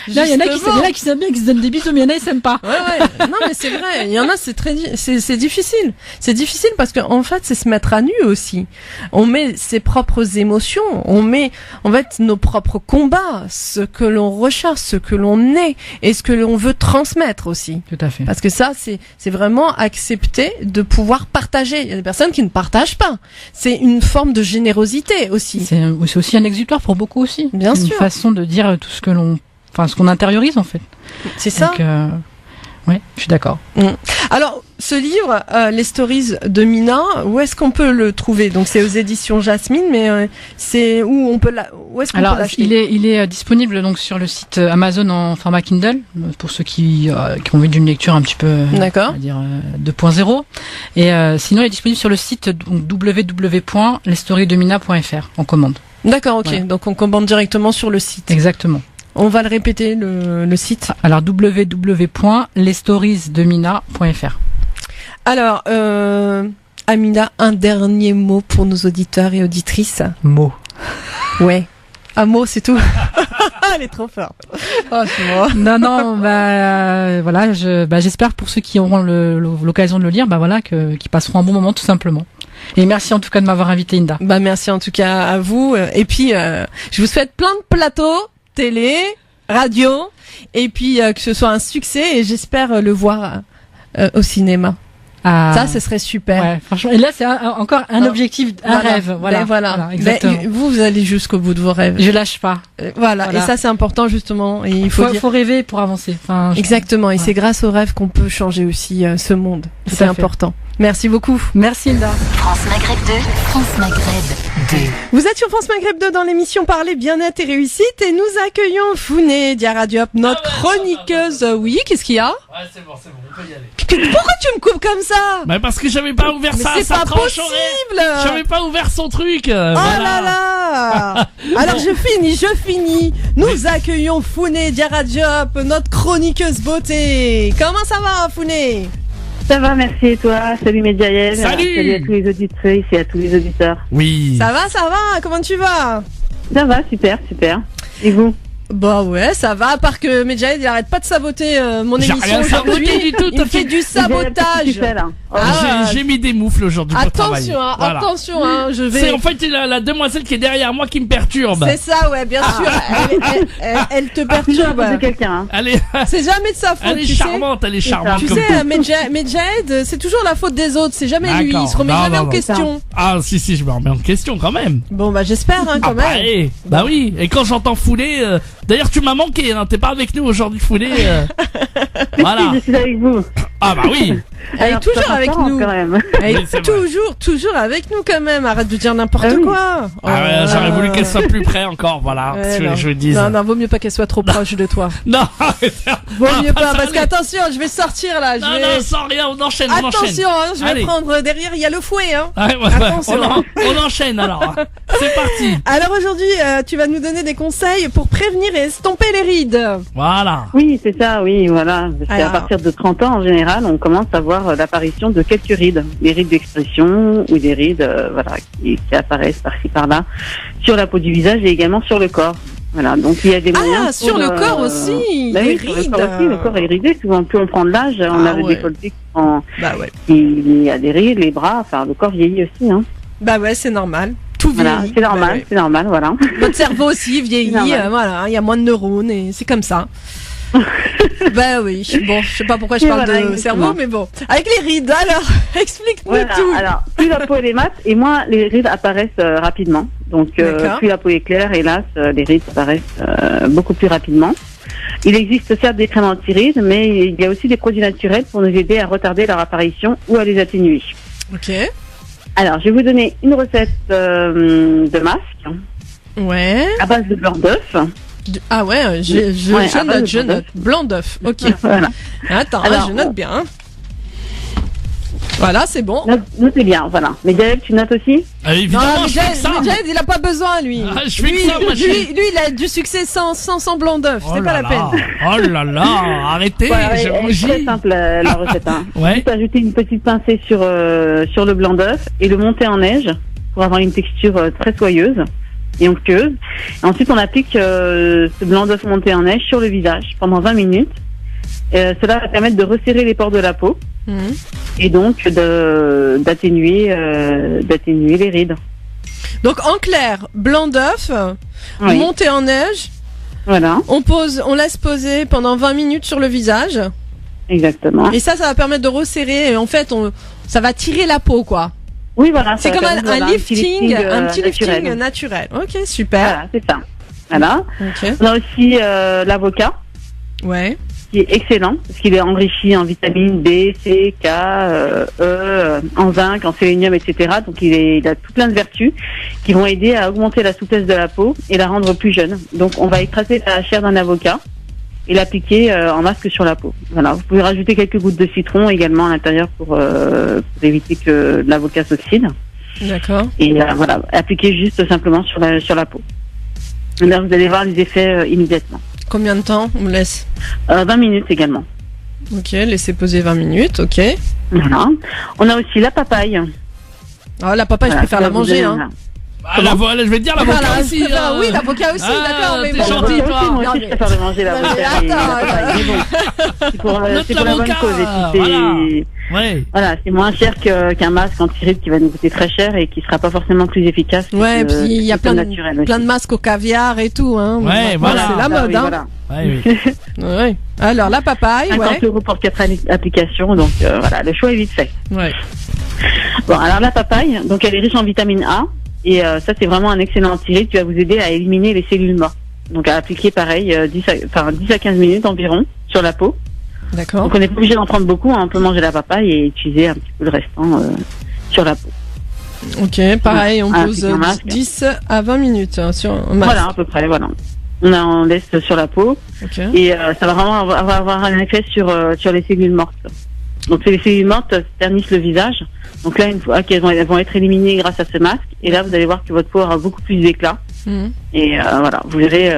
Là, il y en a Justement. qui s'aiment bien, qui se donnent des bisous, mais il y en a qui s'aiment pas. Ouais. Non, mais c'est vrai. Il y en a, c'est difficile. C'est difficile parce que, en fait, c'est se mettre à nu aussi. On met ses propres émotions. On met, en fait, nos propres combats, ce que l'on recherche, ce que l'on est et ce que l'on veut transmettre aussi. Tout à fait. Parce que ça, c'est vraiment accepter de pouvoir partager. Il y a des personnes qui ne partagent pas. C'est une forme de générosité aussi. C'est aussi un exutoire pour beaucoup aussi. Bien une sûr. façon de dire tout ce ce qu'on intériorise, en fait. C'est ça. Donc, ouais, je suis d'accord. Alors, ce livre, les stories de Mina, où est-ce qu'on peut le trouver? Donc c'est aux éditions Jasmine, mais c'est où on peut où est-ce qu'on peut l'acheter? Il est disponible donc sur le site Amazon en format Kindle pour ceux qui ont envie d'une lecture un petit peu, d'accord, on va dire 2.0. Et sinon, il est disponible sur le site www.lesstoriesdemina.fr en commande. D'accord, ok. Voilà. Donc on commande directement sur le site. Exactement. On va le répéter, le site. Alors www.lesstoriesdemina.fr. Alors, Amina, un dernier mot pour nos auditeurs et auditrices. Mot. Ouais. Un mot, c'est tout. Elle est trop forte. Oh, c'est moi. Non, voilà, j'espère pour ceux qui auront l'occasion de le lire, qu'ils passeront un bon moment tout simplement. Et merci en tout cas de m'avoir invité, Inda. Merci en tout cas à vous. Et puis, je vous souhaite plein de plateaux, télé, radio, et puis que ce soit un succès. Et j'espère le voir au cinéma. Ça, ce serait super. Ouais, franchement. Et là, c'est encore un objectif, un rêve. Voilà. Exactement. Vous allez jusqu'au bout de vos rêves. Je lâche pas. Voilà. Et ça, c'est important justement. Et il faut rêver pour avancer. Exactement. Et c'est grâce aux rêves qu'on peut changer aussi ce monde. C'est important. Merci beaucoup. Merci, Hilda. France Maghreb 2, France Maghreb 2. Vous êtes sur France Maghreb 2 dans l'émission Parler bien-être et réussite et nous accueillons Founé Diaradiop, notre chroniqueuse. Oui, qu'est-ce qu'il y a? Ouais, c'est bon, on peut y aller. Pourquoi tu me coupes comme ça? Parce que j'avais pas ouvert ça. C'est pas possible. J'avais pas ouvert son truc. Oh là là. Alors je finis. Nous accueillons Founé Diaradiop, notre chroniqueuse beauté. Comment ça va, Founé? Ça va, merci, et toi? Salut Medjaïel. Salut à tous les auditrices et à tous les auditeurs. Oui. Ça va, comment tu vas? Ça va, super. Et vous? Bah ouais, ça va, à part que Medjaïed, il arrête pas de saboter mon émission aujourd'hui. Du tout, il me fait du sabotage. J'ai mis des moufles aujourd'hui pour travailler. Attention, je vais... C'est en fait la demoiselle qui est derrière moi qui me perturbe. C'est ça, ouais, bien sûr. Elle te perturbe. De quelqu'un. C'est jamais de sa faute. Elle est charmante. Tu sais, Medjaïed, c'est toujours la faute des autres, c'est jamais lui, il se remet jamais en question. Ah, si, je me remets en question quand même. Bon, j'espère, quand même. Bah oui, et quand j'entends Founé, d'ailleurs tu m'as manqué, t'es pas avec nous aujourd'hui, Founé. Voilà. Je suis avec vous. Ah bah oui. Elle est toujours avec nous. Elle est toujours avec nous quand même. Arrête de dire n'importe quoi. J'aurais voulu qu'elle soit plus près encore, voilà. Je vous dis. Non, vaut mieux pas qu'elle soit trop proche de toi. Non. Vaut mieux pas, parce qu'attention, je vais sortir là. Non, sans rien, on enchaîne. Attention, je vais prendre derrière, il y a le fouet. On enchaîne alors. C'est parti. Alors aujourd'hui, tu vas nous donner des conseils pour prévenir et estomper les rides. Voilà. Oui, c'est ça, oui, voilà. Parce qu'à partir de 30 ans, en général, on commence à voir l'apparition de quelques rides. Des rides d'expression ou des rides qui apparaissent par-ci par-là sur la peau du visage et également sur le corps. Voilà, donc il y a des moyens sur le corps aussi, des rides. Le corps est ridé, souvent plus on prend de l'âge, on a le décolleté qui a des rides, les bras, le corps vieillit aussi. Bah ouais, c'est normal. Tout vieillit. C'est normal, voilà. Votre cerveau aussi vieillit, il y a moins de neurones et c'est comme ça. Bah oui, bon, je sais pas pourquoi je parle de cerveau, mais bon. Avec les rides, alors, explique-nous tout. Alors, plus la peau est mate et moins les rides apparaissent rapidement. Donc, plus la peau est claire, hélas, les rides apparaissent beaucoup plus rapidement. Il existe certes des crèmes anti-rides, mais il y a aussi des produits naturels pour nous aider à retarder leur apparition ou à les atténuer. Ok. Alors, je vais vous donner une recette de masque. Ouais. À base de blanc d'œuf. Ah ouais, je note. Blanc d'œuf, ok. Voilà. Attends, alors, je note bien. Voilà, c'est bon. Notez bien, voilà. Mais Jaël, tu notes aussi? Évidemment, non, Jaël, il a pas besoin, lui. Lui, il a du succès sans blanc d'œuf, c'est pas la peine. Oh là là, arrêtez, j'ai rougi. C'est très simple, la recette. Ouais. Juste ajouter une petite pincée sur le blanc d'œuf et le monter en neige pour avoir une texture très soyeuse et onctueuse. Ensuite, on applique ce blanc d'œuf monté en neige sur le visage pendant 20 minutes. Cela va permettre de resserrer les pores de la peau et donc d'atténuer les rides. Donc en clair, blanc d'œuf, monté en neige. Voilà. On laisse poser pendant 20 minutes sur le visage. Exactement. Et ça va permettre de resserrer. Et en fait, ça va tirer la peau, quoi. Oui, voilà. C'est comme un lifting, un petit lifting naturel. Ok, super. Voilà, c'est ça. Voilà. Okay. On a aussi l'avocat. Ouais. qui est excellent parce qu'il est enrichi en vitamines B, C, K, en zinc, en sélénium, etc. Donc il a tout plein de vertus qui vont aider à augmenter la souplesse de la peau et la rendre plus jeune. Donc on va écraser la chair d'un avocat et l'appliquer en masque sur la peau. Voilà, vous pouvez rajouter quelques gouttes de citron également à l'intérieur pour éviter que l'avocat s'oxyde. D'accord. Et voilà, appliquer juste simplement sur la peau. Là, vous allez voir les effets immédiatement. Combien de temps on me laisse? 20 minutes également. Ok, laissez poser 20 minutes, ok. Voilà. On a aussi la papaye. Ah, la papaye, je préfère la manger, hein. Ah, je vais te dire l'avocat Voilà, aussi. oui, l'avocat aussi, d'accord, mais t'es bon. gentil, toi. Moi aussi, je préfère de manger l'avocat et la papaye. Mais bon, c'est pour la bonne cause. Et puis voilà, c'est moins cher qu'un masque anti-rides qui va nous coûter très cher et qui sera pas forcément plus efficace. Ouais, puis il y a plein de masques au caviar et tout, hein. Ouais, voilà. C'est la mode, hein. Voilà. Oui. Ouais. Alors, la papaye, 50 € pour 4 applications, donc voilà, le choix est vite fait. Ouais. Bon, alors la papaye, donc elle est riche en vitamine A, et ça c'est vraiment un excellent anti-rides qui va vous aider à éliminer les cellules mortes. Donc à appliquer pareil, 10 à 15 minutes environ sur la peau. D'accord. Donc on n'est pas obligé d'en prendre beaucoup, hein, on peut manger la papaye et utiliser un petit peu le restant sur la peau. Ok, pareil, on pose un masque. 10 à 20 minutes sur un masque. Voilà, à peu près, voilà. On laisse sur la peau, Ok. et ça va vraiment avoir un effet sur les cellules mortes. Donc les cellules mortes ternissent le visage. Donc là, une fois qu'elles vont être éliminées grâce à ce masque, et là vous allez voir que votre peau aura beaucoup plus d'éclat. Mhm. Et voilà, vous verrez,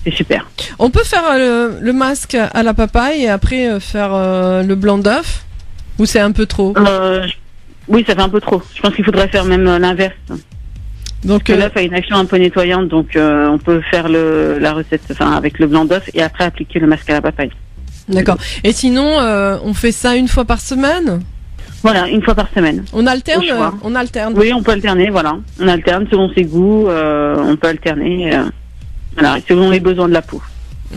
c'est super. On peut faire le masque à la papaye et après faire le blanc d'œuf? Ou c'est un peu trop? Oui, ça fait un peu trop. Je pense qu'il faudrait faire même l'inverse. Donc, L'œuf a une action un peu nettoyante, donc on peut faire la recette, avec le blanc d'œuf et après appliquer le masque à la papaye. d'accord. Et sinon, on fait ça une fois par semaine? Voilà, une fois par semaine. On alterne? Au choix. On alterne. Oui, on peut alterner, voilà. On alterne selon ses goûts, on peut alterner, voilà, selon les besoins de la peau.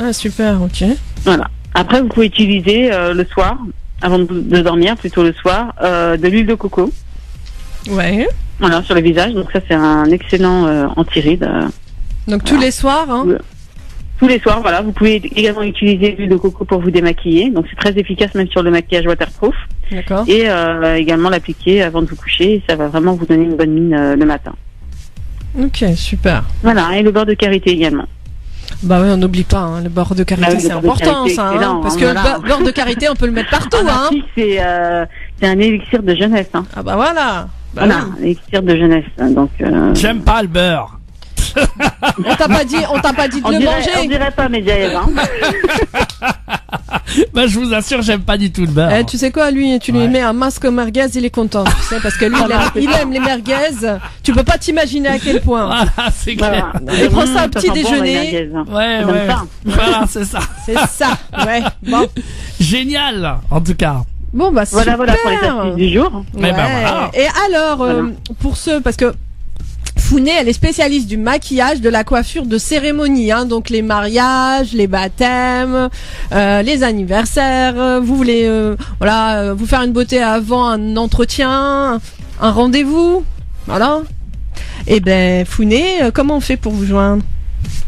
Ah, super, ok. Voilà. Après, vous pouvez utiliser le soir, avant de dormir, plutôt le soir, de l'huile de coco. Ouais. Voilà, sur le visage. Donc ça, c'est un excellent anti-rides. Donc tous les soirs, hein? Ouais. Tous les soirs, voilà. Vous pouvez également utiliser l'huile de coco pour vous démaquiller. Donc c'est très efficace même sur le maquillage waterproof. D'accord. Et également l'appliquer avant de vous coucher. Ça va vraiment vous donner une bonne mine le matin. Ok, super. Voilà. Et le beurre de karité également. Bah oui, on n'oublie pas, hein, le beurre de karité, Bah oui, c'est le beurre de important, karité, ça, hein, excellent, parce hein, que voilà. le beurre de karité, on peut le mettre partout, hein. C'est un élixir de jeunesse. Hein. Ah bah voilà. Bah Voilà, oui. un élixir de jeunesse. Donc. J'aime pas le beurre. On t'a pas dit de le manger. On dirait pas Medjaev, hein. Bah, je vous assure, j'aime pas du tout le beurre. Tu sais quoi, lui, tu lui Ouais. mets un masque merguez, il est content, tu sais, parce que lui, il aime les merguez. Tu peux pas t'imaginer à quel point. Voilà, c'est clair. Voilà. Il prend ça au Ça petit sent bon, déjeuner. les merguez, hein. Ouais, C'est comme ouais. ça. Voilà, c'est ça. C'est ça, ouais. Bon, Génial, en tout cas. bon bah super. Voilà pour les astuces du jour. Eh ben voilà. Et alors, Voilà. pour ceux, parce que Founé, elle est spécialiste du maquillage, de la coiffure de cérémonie, hein, donc les mariages, les baptêmes, les anniversaires. Vous voulez, vous faire une beauté avant un entretien, un rendez-vous, voilà. Et ben Founé, comment on fait pour vous joindre?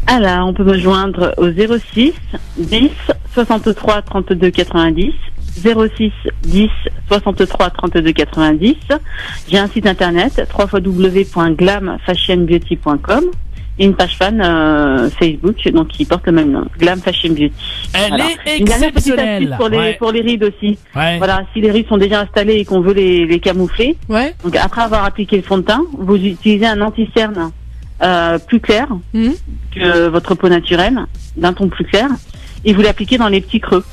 Alors, on peut me joindre au 06 10 63 32 90. 06 10 63 32 90. J'ai un site internet www.glamfashionbeauty.com et une page fan Facebook donc qui porte le même nom, Glam Fashion Beauty. Elle Voilà. est Une dernière petite exceptionnelle. astuce pour les rides aussi. Ouais. Voilà, si les rides sont déjà installées et qu'on veut les camoufler, Ouais. donc après avoir appliqué le fond de teint, vous utilisez un anti-cerne plus clair Mhm. que votre peau naturelle, d'un ton plus clair, et vous l'appliquez dans les petits creux.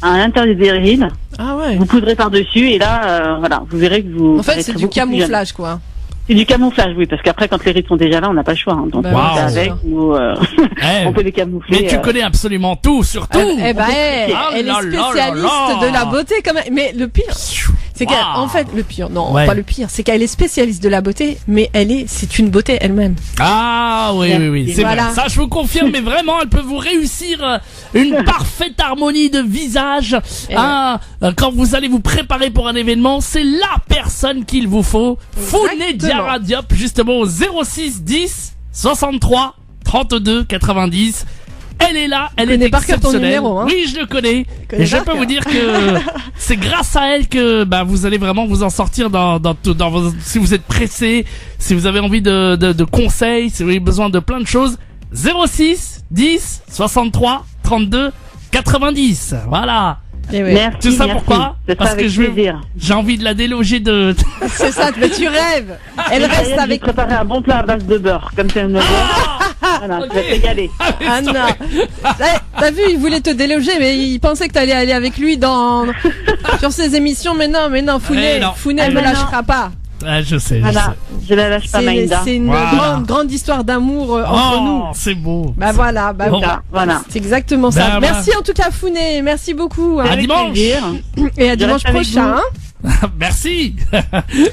À l'intérieur des rides, Ah ouais. vous poudrez par-dessus et là, voilà, vous verrez que vous... En fait, paraîtrez c'est du beaucoup plus jeune. camouflage, quoi. C'est du camouflage, oui, parce qu'après, quand les rides sont déjà là, on n'a pas le choix. Hein, donc, Bah on oui, fait c'est avec sûr. ou Eh, on peut les camoufler. mais tu connais absolument tout, sur tout. Eh ben, Ah elle là est là spécialiste là là. de la beauté quand même. Mais le pire, c'est qu'elle, Waouh. en fait, le pire, non, Ouais. pas le pire, c'est qu'elle est spécialiste de la beauté, mais c'est une beauté elle-même. Ah oui, oui, oui, c'est Voilà. vrai. Ça, je vous confirme, mais vraiment, elle peut vous réussir une parfaite harmonie de visage. Eh Hein, quand vous allez vous préparer pour un événement, c'est la personne qu'il vous faut. Founé Exactement. Diarra Diop, justement au 06 10 63 32 90. Elle est là, elle est connais par cœur ton exceptionnelle. numéro, hein. Oui, je le connais. Connais Et je par peux cœur. vous dire que c'est grâce à elle que vous allez vraiment vous en sortir dans si vous êtes pressé, si vous avez envie de conseils, si vous avez besoin de plein de choses. 06 10 63 32 90. Voilà. Eh oui. Merci. Tu sais merci. pourquoi? C'est ça Parce avec que plaisir. j'ai envie de la déloger de... C'est ça, mais tu rêves. Elle reste D'ailleurs, avec j'ai préparé un bon plat à base de beurre, comme ça elle me voit. Voilà, ok. je vais te régaler. Anna. T'as vu, il voulait te déloger, mais il pensait que t'allais aller avec lui sur ses émissions. Mais non, Founet, Eh non. Founet Ah, ne mais non. lâchera pas. Ah, je sais. Voilà, je la lâche pas, Maïda. C'est une Voilà. grande histoire d'amour entre nous. Oh, c'est beau. Bah voilà, Bon. Voilà. c'est exactement ça. Ben, Merci en tout cas Founet, merci beaucoup. À dimanche. Plaisir. Et à dimanche reste avec prochain. Merci.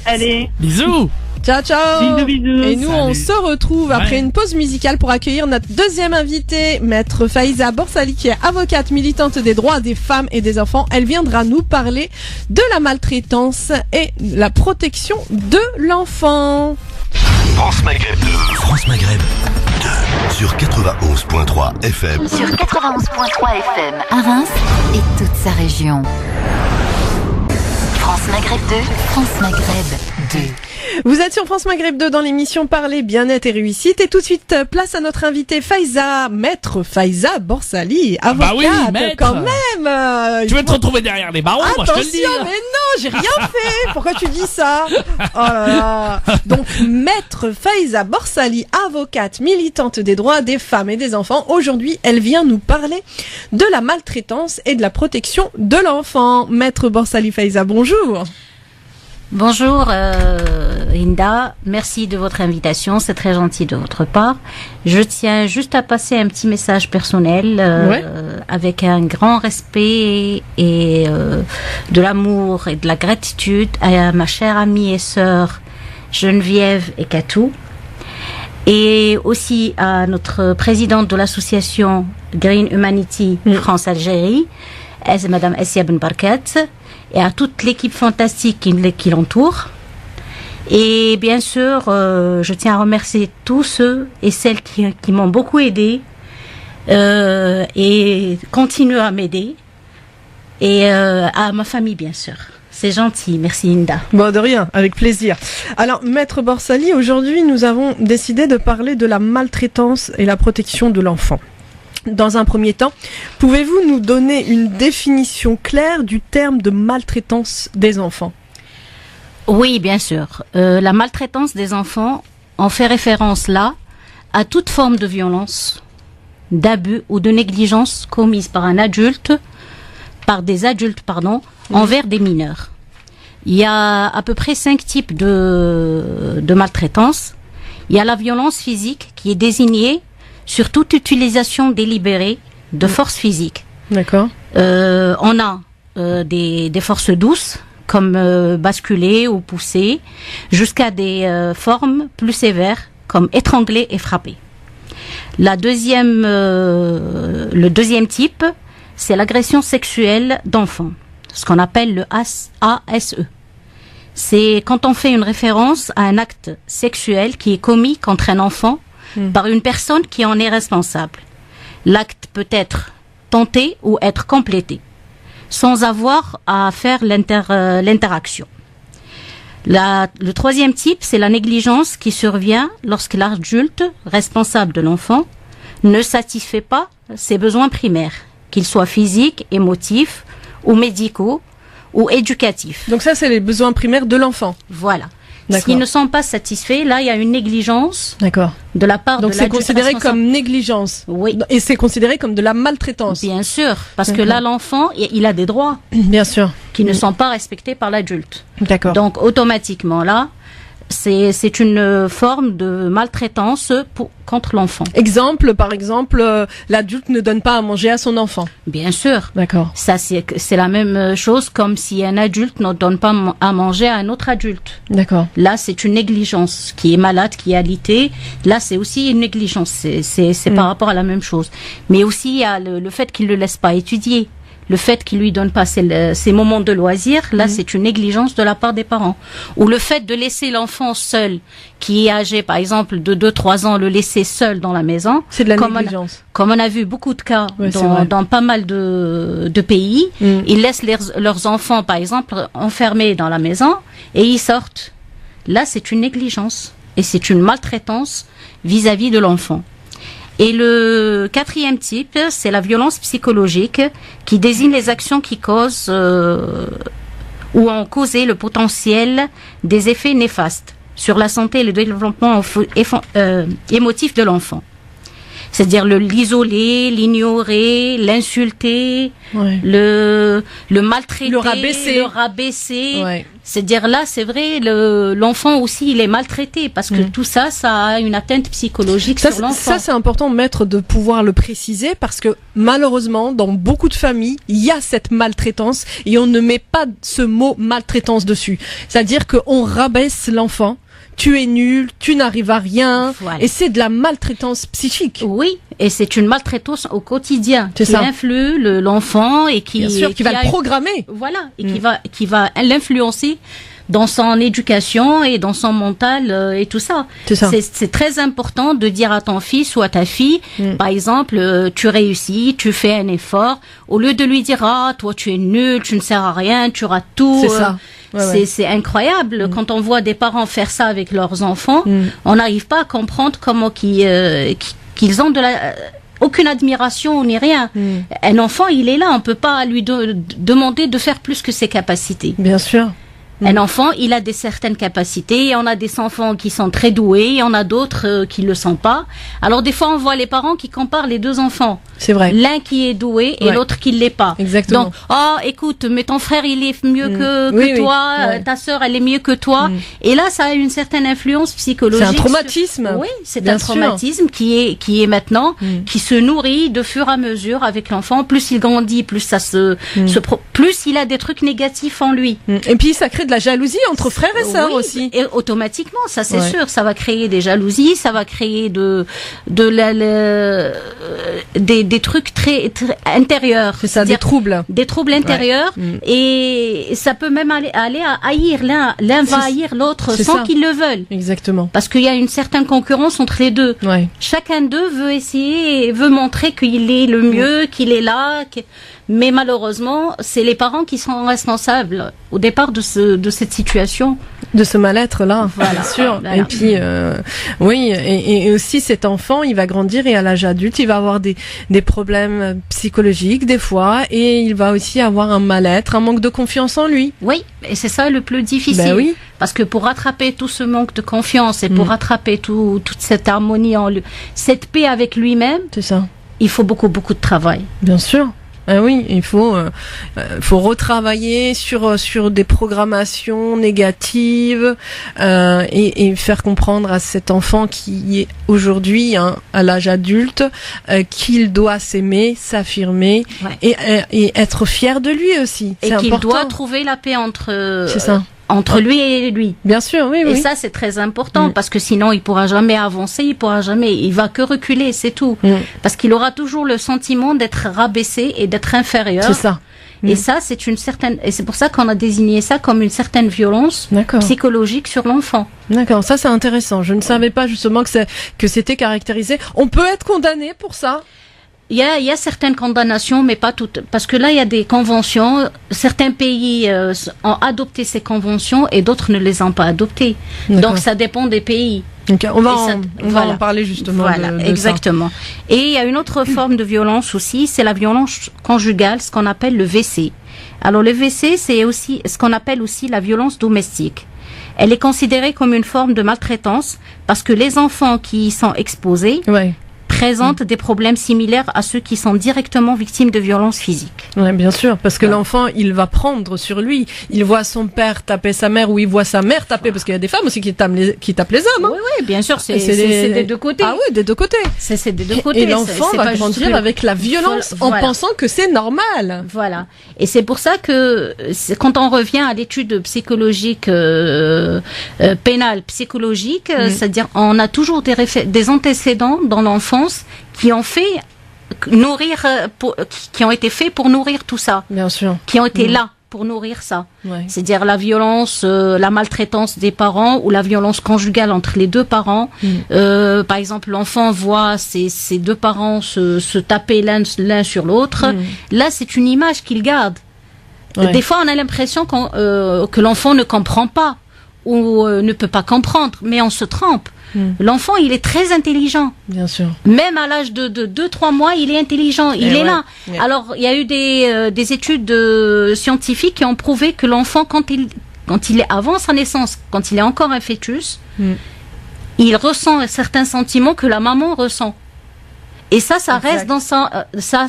Allez, Bisous. Ciao ciao. bisous. Et nous Salut. on se retrouve après Ouais. une pause musicale pour accueillir notre deuxième invitée, Maître Faiza Borsali, qui est avocate militante des droits des femmes et des enfants. Elle viendra nous parler de la maltraitance et la protection de l'enfant. France Maghreb 2. France Maghreb 2. Sur 91.3 FM. Sur 91.3 FM à Reims et toute sa région. France Maghreb 2, France Maghreb 2. Vous êtes sur France Maghreb 2 dans l'émission Parler bien-être et réussite. Et tout de suite, place à notre invité Faiza, Maître Faiza Borsali, avocate oui, maître. quand même. Tu veux te retrouver derrière les barreaux, moi je te le dis. Attention, mais non, j'ai rien fait. Pourquoi tu dis ça? Oh là là. Donc, Maître Faiza Borsali, avocate militante des droits des femmes et des enfants. Aujourd'hui, elle vient nous parler de la maltraitance et de la protection de l'enfant. Maître Borsali Faiza, bonjour. Bonjour Inda, merci de votre invitation, c'est très gentil de votre part. Je tiens juste à passer un petit message personnel Ouais. avec un grand respect et de l'amour et de la gratitude à ma chère amie et sœur Geneviève Ekatou et aussi à notre présidente de l'association Green Humanity France-Algérie, Madame Essia Ben Barkat, et à toute l'équipe fantastique qui l'entoure. Et bien sûr, je tiens à remercier tous ceux et celles qui m'ont beaucoup aidé et continuent à m'aider. Et à ma famille, bien sûr. C'est gentil, merci Inda. Bon, de rien, avec plaisir. Alors, Maître Borsali, aujourd'hui, nous avons décidé de parler de la maltraitance et la protection de l'enfant. Dans un premier temps, pouvez-vous nous donner une définition claire du terme de maltraitance des enfants? Oui, bien sûr. La maltraitance des enfants, on fait référence là à toute forme de violence, d'abus ou de négligence commise par des adultes, envers des mineurs. Il y a à peu près 5 types de maltraitance. Il y a la violence physique qui est désignée sur toute utilisation délibérée de force physique. D'accord. On a des forces douces, comme basculer ou pousser, jusqu'à des formes plus sévères, comme étrangler et frapper. Le deuxième type, c'est l'agression sexuelle d'enfants, ce qu'on appelle le ASE. C'est quand on fait une référence à un acte sexuel qui est commis contre un enfant par une personne qui en est responsable. L'acte peut être tenté ou être complété, sans avoir à faire l'interaction. Le troisième type, c'est la négligence qui survient lorsque l'adulte responsable de l'enfant ne satisfait pas ses besoins primaires, qu'ils soient physiques, émotifs ou médicaux ou éducatifs. Donc ça, c'est les besoins primaires de l'enfant. Voilà. D'accord. S'ils ne sont pas satisfaits, là, il y a une négligence D'accord. de la part Donc de c'est l'adulte considéré responsable. comme négligence. Oui, Et c'est considéré comme de la maltraitance. bien sûr, parce que D'accord. là, l'enfant, il a des droits Bien sûr. qui ne sont pas respectés par l'adulte. D'accord. Donc, automatiquement, là, c'est une forme de maltraitance contre l'enfant. Exemple, par exemple, l'adulte ne donne pas à manger à son enfant. Bien sûr. D'accord. Ça, c'est la même chose comme si un adulte ne donne pas à manger à un autre adulte. D'accord. Là, c'est une négligence qui est malade, qui est alité. Là, c'est aussi une négligence. C'est par rapport à la même chose. Mais aussi, il y a le fait qu'il ne le laisse pas étudier. le fait qu'il lui donne pas ses moments de loisirs, là c'est une négligence de la part des parents. Ou le fait de laisser l'enfant seul, qui est âgé par exemple de 2-3 ans, le laisser seul dans la maison. C'est de la négligence. Comme on a vu beaucoup de cas dans pas mal de pays, ils laissent leurs enfants par exemple enfermés dans la maison et ils sortent. Là c'est une négligence et c'est une maltraitance vis-à-vis de l'enfant. Et le 4e type, c'est la violence psychologique qui désigne les actions qui causent ou ont causé le potentiel des effets néfastes sur la santé et le développement émotif de l'enfant. C'est-à-dire l'isoler, l'ignorer, l'insulter, le maltraiter, le rabaisser. Ouais. C'est-à-dire là, c'est vrai, l'enfant aussi, il est maltraité parce que tout ça, ça a une atteinte psychologique sur l'enfant. Ça, c'est important, maître, de pouvoir le préciser parce que malheureusement, dans beaucoup de familles, il y a cette maltraitance et on ne met pas ce mot maltraitance dessus. C'est-à-dire qu'on rabaisse l'enfant. Tu es nul, tu n'arrives à rien, et c'est de la maltraitance psychique. Oui, et c'est une maltraitance au quotidien qui influe l'enfant et qui va le programmer. Voilà, et qui va l'influencer dans son éducation et dans son mental et tout ça. C'est très important de dire à ton fils ou à ta fille, par exemple, tu réussis, tu fais un effort, au lieu de lui dire toi tu es nul, tu ne sers à rien, tu rates tout. C'est ça. C'est incroyable quand on voit des parents faire ça avec leurs enfants. On n'arrive pas à comprendre comment qu'ils ont aucune admiration ni rien. Un enfant, il est là, on peut pas lui demander de faire plus que ses capacités. Bien sûr. Un enfant, il a certaines capacités. On a des enfants qui sont très doués, et on a d'autres qui le sont pas. Alors des fois, on voit les parents qui comparent les deux enfants. C'est vrai. L'un qui est doué et l'autre qui l'est pas. Exactement. Donc, écoute, mais ton frère, il est mieux que toi, ta sœur, elle est mieux que toi. Et là, ça a une certaine influence psychologique. C'est un traumatisme. Oui, c'est un traumatisme qui est maintenant, qui se nourrit de fur et à mesure avec l'enfant. Plus il grandit, plus plus il a des trucs négatifs en lui. Et puis, ça crée de la jalousie entre frères et sœurs aussi. Et automatiquement, ça c'est sûr, ça va créer des jalousies, ça va créer des trucs très intérieurs. C'est ça, des troubles. Des troubles intérieurs, et ça peut même aller à haïr l'un va haïr l'autre sans qu'ils le veulent. Exactement. Parce qu'il y a une certaine concurrence entre les deux. Chacun d'eux veut montrer qu'il est le mieux, qu'il est là. Mais malheureusement, c'est les parents qui sont responsables au départ de cette situation. De ce mal-être-là, bien sûr. Voilà. Et puis, et aussi cet enfant, il va grandir et à l'âge adulte, il va avoir des problèmes psychologiques des fois, et il va aussi avoir un mal-être, un manque de confiance en lui. Oui, et c'est ça le plus difficile. Ben oui. Parce que pour rattraper tout ce manque de confiance et pour rattraper toute cette harmonie cette paix avec lui-même, c'est ça. Il faut beaucoup de travail. Bien sûr. Ah oui, il faut retravailler sur des programmations négatives et faire comprendre à cet enfant qui est aujourd'hui à l'âge adulte qu'il doit s'aimer, s'affirmer et être fier de lui aussi. Et qu'il doit trouver la paix entre lui et lui. Bien sûr, oui. Et ça, c'est très important parce que sinon, il pourra jamais avancer, il va que reculer, c'est tout. Parce qu'il aura toujours le sentiment d'être rabaissé et d'être inférieur. C'est ça. Et ça, et c'est pour ça qu'on a désigné ça comme une certaine violence psychologique sur l'enfant. D'accord, ça c'est intéressant. Je ne savais pas justement que c'était caractérisé. On peut être condamné pour ça? Il y a certaines condamnations, mais pas toutes. Parce que là, il y a des conventions. Certains pays ont adopté ces conventions et d'autres ne les ont pas adoptées. Donc, ça dépend des pays. Okay. On va en parler justement. Voilà, exactement. Ça. Et il y a une autre forme de violence aussi, c'est la violence conjugale, ce qu'on appelle le WC. Alors, le WC, c'est aussi ce qu'on appelle aussi la violence domestique. Elle est considérée comme une forme de maltraitance parce que les enfants qui y sont exposés présentent des problèmes similaires à ceux qui sont directement victimes de violences physiques. Oui, bien sûr, parce que l'enfant, il va prendre sur lui. Il voit son père taper sa mère ou il voit sa mère taper, parce qu'il y a des femmes aussi qui tapent les hommes. Hein. Oui, bien sûr, c'est des deux côtés. Ah oui, des deux côtés. C'est des deux côtés. Et l'enfant va grandir avec la violence en pensant que c'est normal. Voilà. Et c'est pour ça que quand on revient à l'étude psychologique, pénale psychologique, c'est-à-dire on a toujours des antécédents dans l'enfance qui ont fait nourrir, qui ont été faits pour nourrir tout ça, Bien sûr. qui ont été là pour nourrir ça. Ouais. C'est-à-dire la violence, la maltraitance des parents ou la violence conjugale entre les deux parents. Par exemple, l'enfant voit ses deux parents se taper l'un sur l'autre. Là, c'est une image qu'il garde. Ouais. Des fois, on a l'impression que l'enfant ne comprend pas ou ne peut pas comprendre, mais on se trompe. L'enfant, il est très intelligent. Bien sûr. Même à l'âge de 2-3 mois, il est intelligent, il est là. Ouais. Alors, il y a eu des études scientifiques qui ont prouvé que l'enfant, quand il est avant sa naissance, quand il est encore un fœtus, il ressent certains sentiments que la maman ressent. Et ça reste dans sa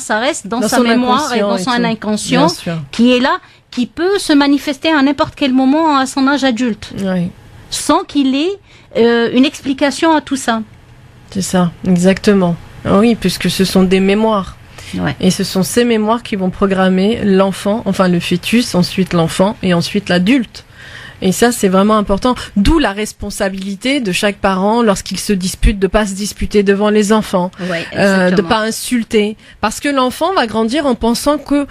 son mémoire et dans inconscient son et tout. inconscient, Bien sûr. qui est là, qui peut se manifester à n'importe quel moment à son âge adulte, Ouais. sans qu'il ait une explication à tout ça. C'est ça, exactement. Ah oui, puisque ce sont des mémoires. Ouais. Et ce sont ces mémoires qui vont programmer l'enfant, enfin le fœtus, ensuite l'enfant et ensuite l'adulte. Et ça, c'est vraiment important. D'où la responsabilité de chaque parent lorsqu'il se dispute, de pas se disputer devant les enfants, Ouais, de pas insulter, parce que l'enfant va grandir en pensant que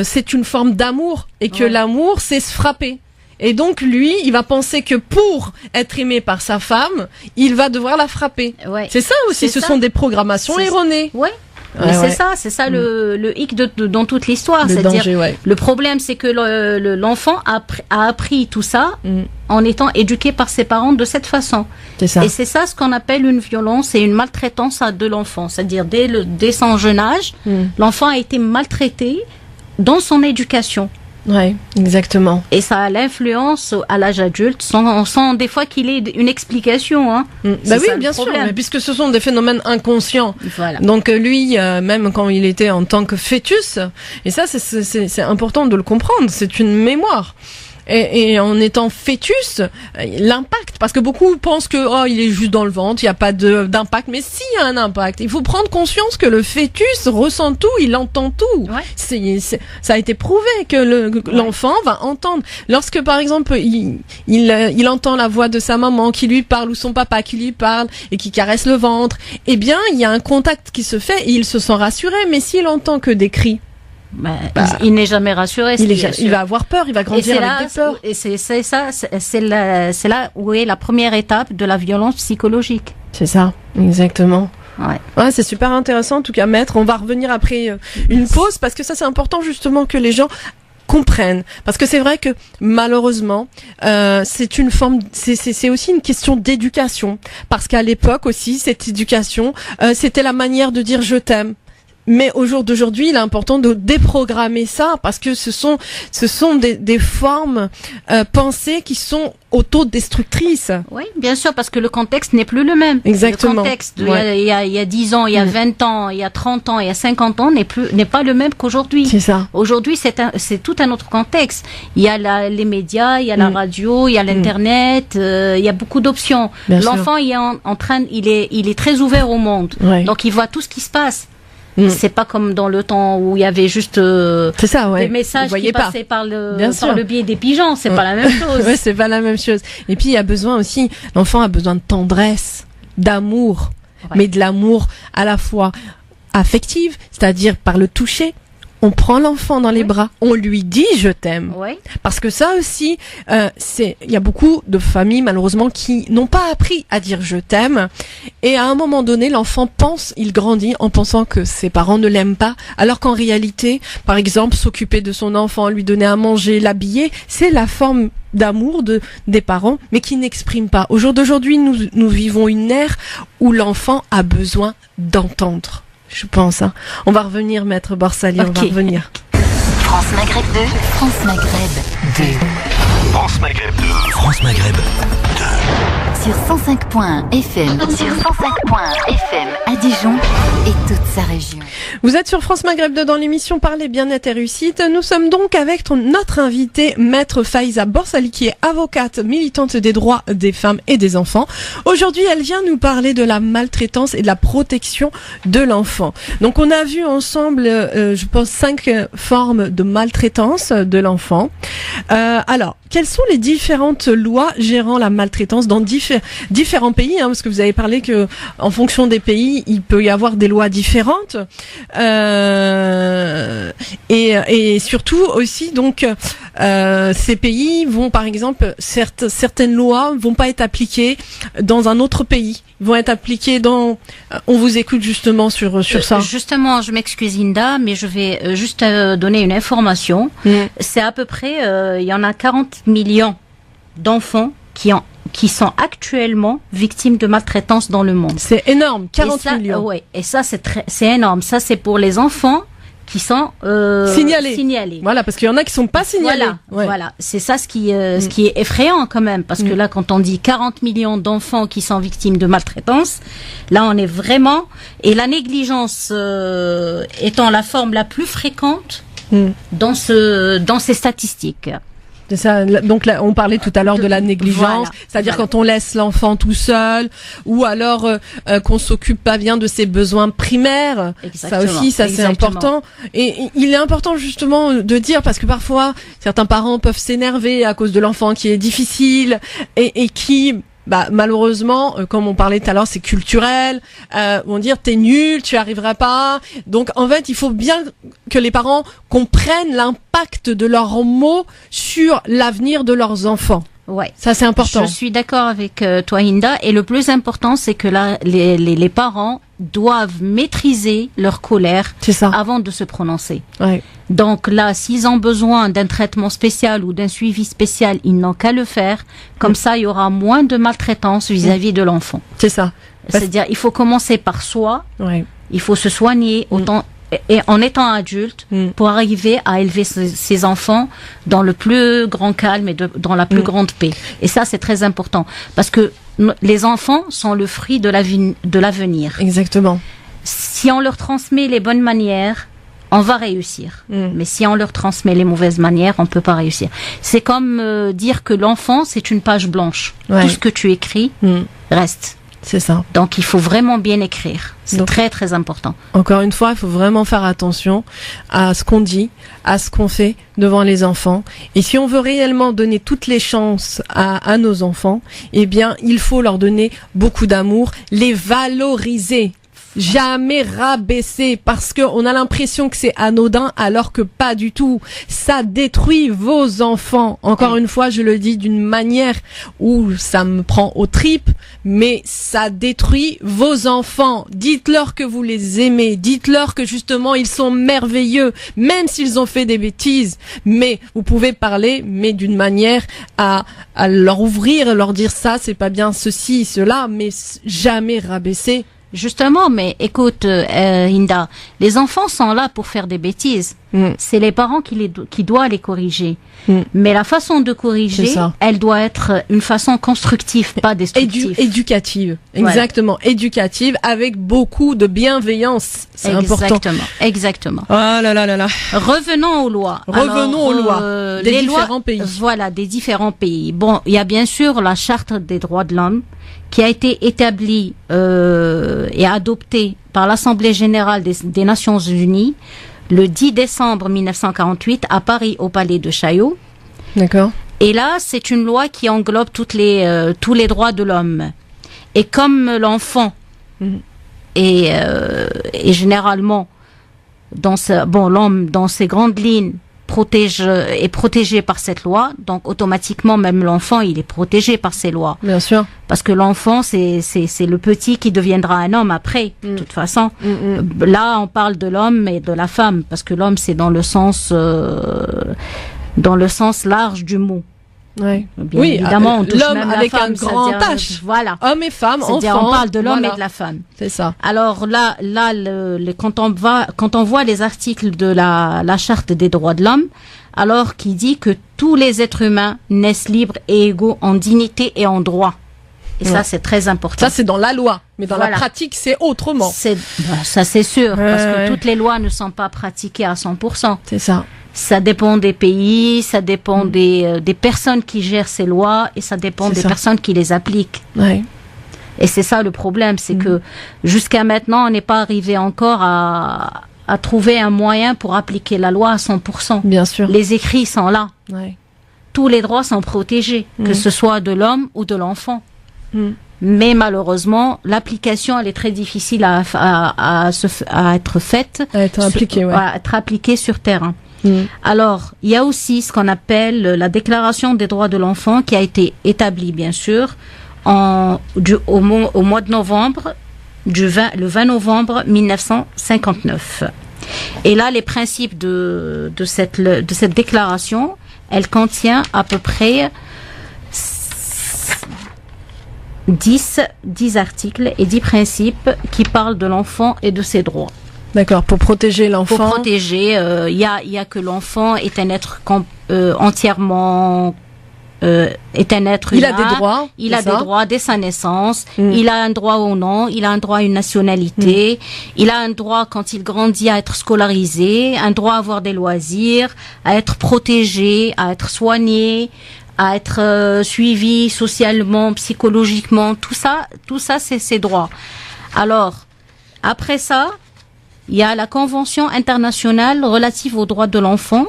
c'est une forme d'amour et que l'amour, c'est se frapper. Et donc lui, il va penser que pour être aimé par sa femme, il va devoir la frapper. Ouais. C'est ça aussi, ce sont des programmations erronées. Ouais. Ouais, Mais ouais. c'est ça le hic dans toute l'histoire. Le C'est-à-dire, danger, ouais. le problème, c'est que l'enfant a appris tout ça en étant éduqué par ses parents de cette façon. C'est ça. Et c'est ça ce qu'on appelle une violence et une maltraitance de l'enfant. C'est-à-dire, dès son jeune âge, l'enfant a été maltraité dans son éducation. Ouais, exactement. Et ça a l'influence à l'âge adulte, sans des fois qu'il ait une explication. Hein. Bah C'est oui, ça, le bien sûr, problème. mais puisque ce sont des phénomènes inconscients. Voilà. Donc lui, même quand il était en tant que fœtus, et ça c'est important de le comprendre, c'est une mémoire. Et en étant fœtus, l'impact, parce que beaucoup pensent que il est juste dans le ventre, il n'y a pas d'impact, mais s'il y a un impact, il faut prendre conscience que le fœtus ressent tout, il entend tout. Ouais. Ça a été prouvé que l'enfant va entendre. Lorsque par exemple il entend la voix de sa maman qui lui parle ou son papa qui lui parle et qui caresse le ventre, eh bien il y a un contact qui se fait et il se sent rassuré. Mais s'il entend que des cris, Il n'est jamais rassuré. il va avoir peur, il va grandir avec des peurs. Et c'est là où est la première étape de la violence psychologique. C'est ça, exactement. Ouais. C'est super intéressant en tout cas, maître. On va revenir après une pause parce que ça c'est important justement que les gens comprennent, parce que c'est vrai que malheureusement c'est une forme, c'est aussi une question d'éducation, parce qu'à l'époque aussi cette éducation c'était la manière de dire je t'aime. Mais au jour d'aujourd'hui, il est important de déprogrammer ça parce que ce sont des formes pensées qui sont autodestructrices. Oui, bien sûr, parce que le contexte n'est plus le même. Exactement. Le contexte il y a 10 ans, il y a 20 ans, il y a 30 ans, il y a 50 ans n'est pas le même qu'aujourd'hui. C'est ça. Aujourd'hui, c'est tout un autre contexte. Il y a les médias, il y a la radio, il y a l'internet, il y a beaucoup d'options. Bien L'enfant, il est il est très ouvert au monde. Ouais. Donc il voit tout ce qui se passe. C'est pas comme dans le temps où il y avait juste c'est ça, des messages qui passaient par le biais des pigeons. C'est pas la même chose. Ouais, c'est pas la même chose. Et puis il y a besoin aussi, l'enfant a besoin de tendresse, d'amour, mais de l'amour à la fois affective, c'est-à-dire par le toucher. On prend l'enfant dans les bras, on lui dit je t'aime. Ouais. Parce que ça aussi, il y a beaucoup de familles malheureusement qui n'ont pas appris à dire je t'aime. Et à un moment donné, l'enfant il grandit en pensant que ses parents ne l'aiment pas, alors qu'en réalité, par exemple, s'occuper de son enfant, lui donner à manger, l'habiller, c'est la forme d'amour des parents, mais qui n'expriment pas. Au jour d'aujourd'hui, nous vivons une ère où l'enfant a besoin d'entendre. Je pense. On va revenir, maître Borsali, on va revenir. France Maghreb 2, France Maghreb 2. France Maghreb 2. France Maghreb 2. Sur 105.1 FM. Sur 105.1 FM à Dijon et toute sa région. Vous êtes sur France Maghreb 2 dans l'émission Parler bien-être et réussite. Nous sommes donc avec notre invitée, maître Faiza Borsali, qui est avocate militante des droits des femmes et des enfants. Aujourd'hui, elle vient nous parler de la maltraitance et de la protection de l'enfant. Donc, on a vu ensemble, je pense, 5 formes de maltraitance de l'enfant. Alors, quelles sont les différentes lois gérant la maltraitance dans différents différents pays, parce que vous avez parlé que en fonction des pays, il peut y avoir des lois différentes, et surtout aussi donc ces pays vont par exemple certaines lois vont pas être appliquées dans un autre pays, vont être appliquées dans. On vous écoute justement sur ça. Justement, je m'excuse Inda, mais je vais juste donner une information. C'est à peu près, il y en a 40 millions d'enfants qui sont actuellement victimes de maltraitance dans le monde. C'est énorme, 40 millions. Ouais, et ça c'est énorme. Ça c'est pour les enfants qui sont signalés. Voilà, parce qu'il y en a qui sont pas signalés. Voilà, c'est ça ce qui est effrayant quand même, parce que là quand on dit 40 millions d'enfants qui sont victimes de maltraitance, là on est vraiment, et la négligence étant la forme la plus fréquente dans ces statistiques. C'est ça. Donc là, on parlait tout à l'heure de la négligence, c'est-à-dire quand on laisse l'enfant tout seul, ou alors qu'on s'occupe pas bien de ses besoins primaires. Exactement. Ça aussi, c'est important. Et il est important justement de dire, parce que parfois certains parents peuvent s'énerver à cause de l'enfant qui est difficile et qui malheureusement, comme on parlait tout à l'heure, c'est culturel. Vont dire t'es nul, tu arriveras pas. Donc en fait, il faut bien que les parents comprennent l'impact de leurs mots sur l'avenir de leurs enfants. Ouais. Ça c'est important. Je suis d'accord avec toi Hinda, et le plus important c'est que là les parents doivent maîtriser leur colère avant de se prononcer. Ouais. Donc là, s'ils ont besoin d'un traitement spécial ou d'un suivi spécial, ils n'ont qu'à le faire. Comme ça, il y aura moins de maltraitance vis-à-vis de l'enfant. C'est ça. C'est-à-dire, il faut commencer par soi. Ouais. Il faut se soigner autant et en étant adulte pour arriver à élever ses enfants dans le plus grand calme et dans la plus grande paix. Et ça, c'est très important parce que les enfants sont le fruit de l'avenir. Exactement. Si on leur transmet les bonnes manières, on va réussir. Mais si on leur transmet les mauvaises manières, on peut pas réussir. C'est comme dire que l'enfant, c'est une page blanche. Ouais. Tout ce que tu écris reste. C'est ça. Donc il faut vraiment bien écrire. C'est très très important. Encore une fois, il faut vraiment faire attention à ce qu'on dit, à ce qu'on fait devant les enfants. Et si on veut réellement donner toutes les chances à nos enfants, eh bien, il faut leur donner beaucoup d'amour, les valoriser. Jamais rabaisser, parce que on a l'impression que c'est anodin alors que pas du tout. Ça détruit vos enfants. Encore une fois, je le dis d'une manière où ça me prend aux tripes, mais ça détruit vos enfants. Dites-leur que vous les aimez. Dites-leur que justement ils sont merveilleux, même s'ils ont fait des bêtises. Mais vous pouvez parler, mais d'une manière à leur ouvrir, leur dire ça, c'est pas bien, ceci, cela, mais jamais rabaisser. Justement, mais écoute, Hinda, les enfants sont là pour faire des bêtises. C'est les parents qui doivent les corriger. Mais la façon de corriger, elle doit être une façon constructive, pas destructive. Éducative. Exactement. Voilà. Éducative, avec beaucoup de bienveillance. C'est important. Exactement. Oh là là là là. Revenons aux lois. Revenons aux lois des différents pays. Voilà, des différents pays. Bon, il y a bien sûr la Charte des droits de l'homme, qui a été établie et adoptée par l'Assemblée générale des Nations Unies le 10 décembre 1948 à Paris, au Palais de Chaillot. D'accord. Et là, c'est une loi qui englobe tous les droits de l'homme. Et comme l'enfant est généralement l'homme dans ses grandes lignes est protégé par cette loi, donc automatiquement même l'enfant il est protégé par ces lois. Bien sûr. Parce que l'enfant c'est le petit qui deviendra un homme après. De toute façon, là on parle de l'homme et de la femme, parce que l'homme c'est dans le sens large du mot. Ouais. Bien évidemment, on touche l'homme même avec la femme, un grand H. Voilà. Homme et femme, c'est-à-dire enfant. On parle de l'homme et de la femme. C'est ça. Alors là, quand on voit les articles de la Charte des droits de l'homme, alors qui dit que tous les êtres humains naissent libres et égaux en dignité et en droit. Et ça, c'est très important. Ça, c'est dans la loi. Mais dans la pratique, c'est autrement. Ça, c'est sûr. Parce que toutes les lois ne sont pas pratiquées à 100%. C'est ça. Ça dépend des pays, ça dépend des personnes qui gèrent ces lois, et ça dépend des personnes qui les appliquent. Ouais. Et c'est ça le problème, c'est que jusqu'à maintenant, on n'est pas arrivé encore à trouver un moyen pour appliquer la loi à 100%. Bien sûr. Les écrits sont là. Ouais. Tous les droits sont protégés, que ce soit de l'homme ou de l'enfant. Mais malheureusement, l'application, elle est très difficile à être faite. À être appliquée, à être appliquée sur terrain. Alors, il y a aussi ce qu'on appelle la Déclaration des droits de l'enfant qui a été établie, bien sûr, au mois de novembre, le 20 novembre 1959. Et là, les principes de cette déclaration, elle contient à peu près 10 articles et 10 principes qui parlent de l'enfant et de ses droits. D'accord, pour protéger l'enfant. Pour protéger, il y a que l'enfant est un être entièrement est un être humain. Il a des droits. Il a des droits dès sa naissance. Il a un droit au nom. Il a un droit à une nationalité. Il a un droit quand il grandit à être scolarisé, un droit à avoir des loisirs, à être protégé, à être soigné, à être suivi socialement, psychologiquement. Tout ça, c'est ses droits. Alors, après ça, il y a la Convention internationale relative aux droits de l'enfant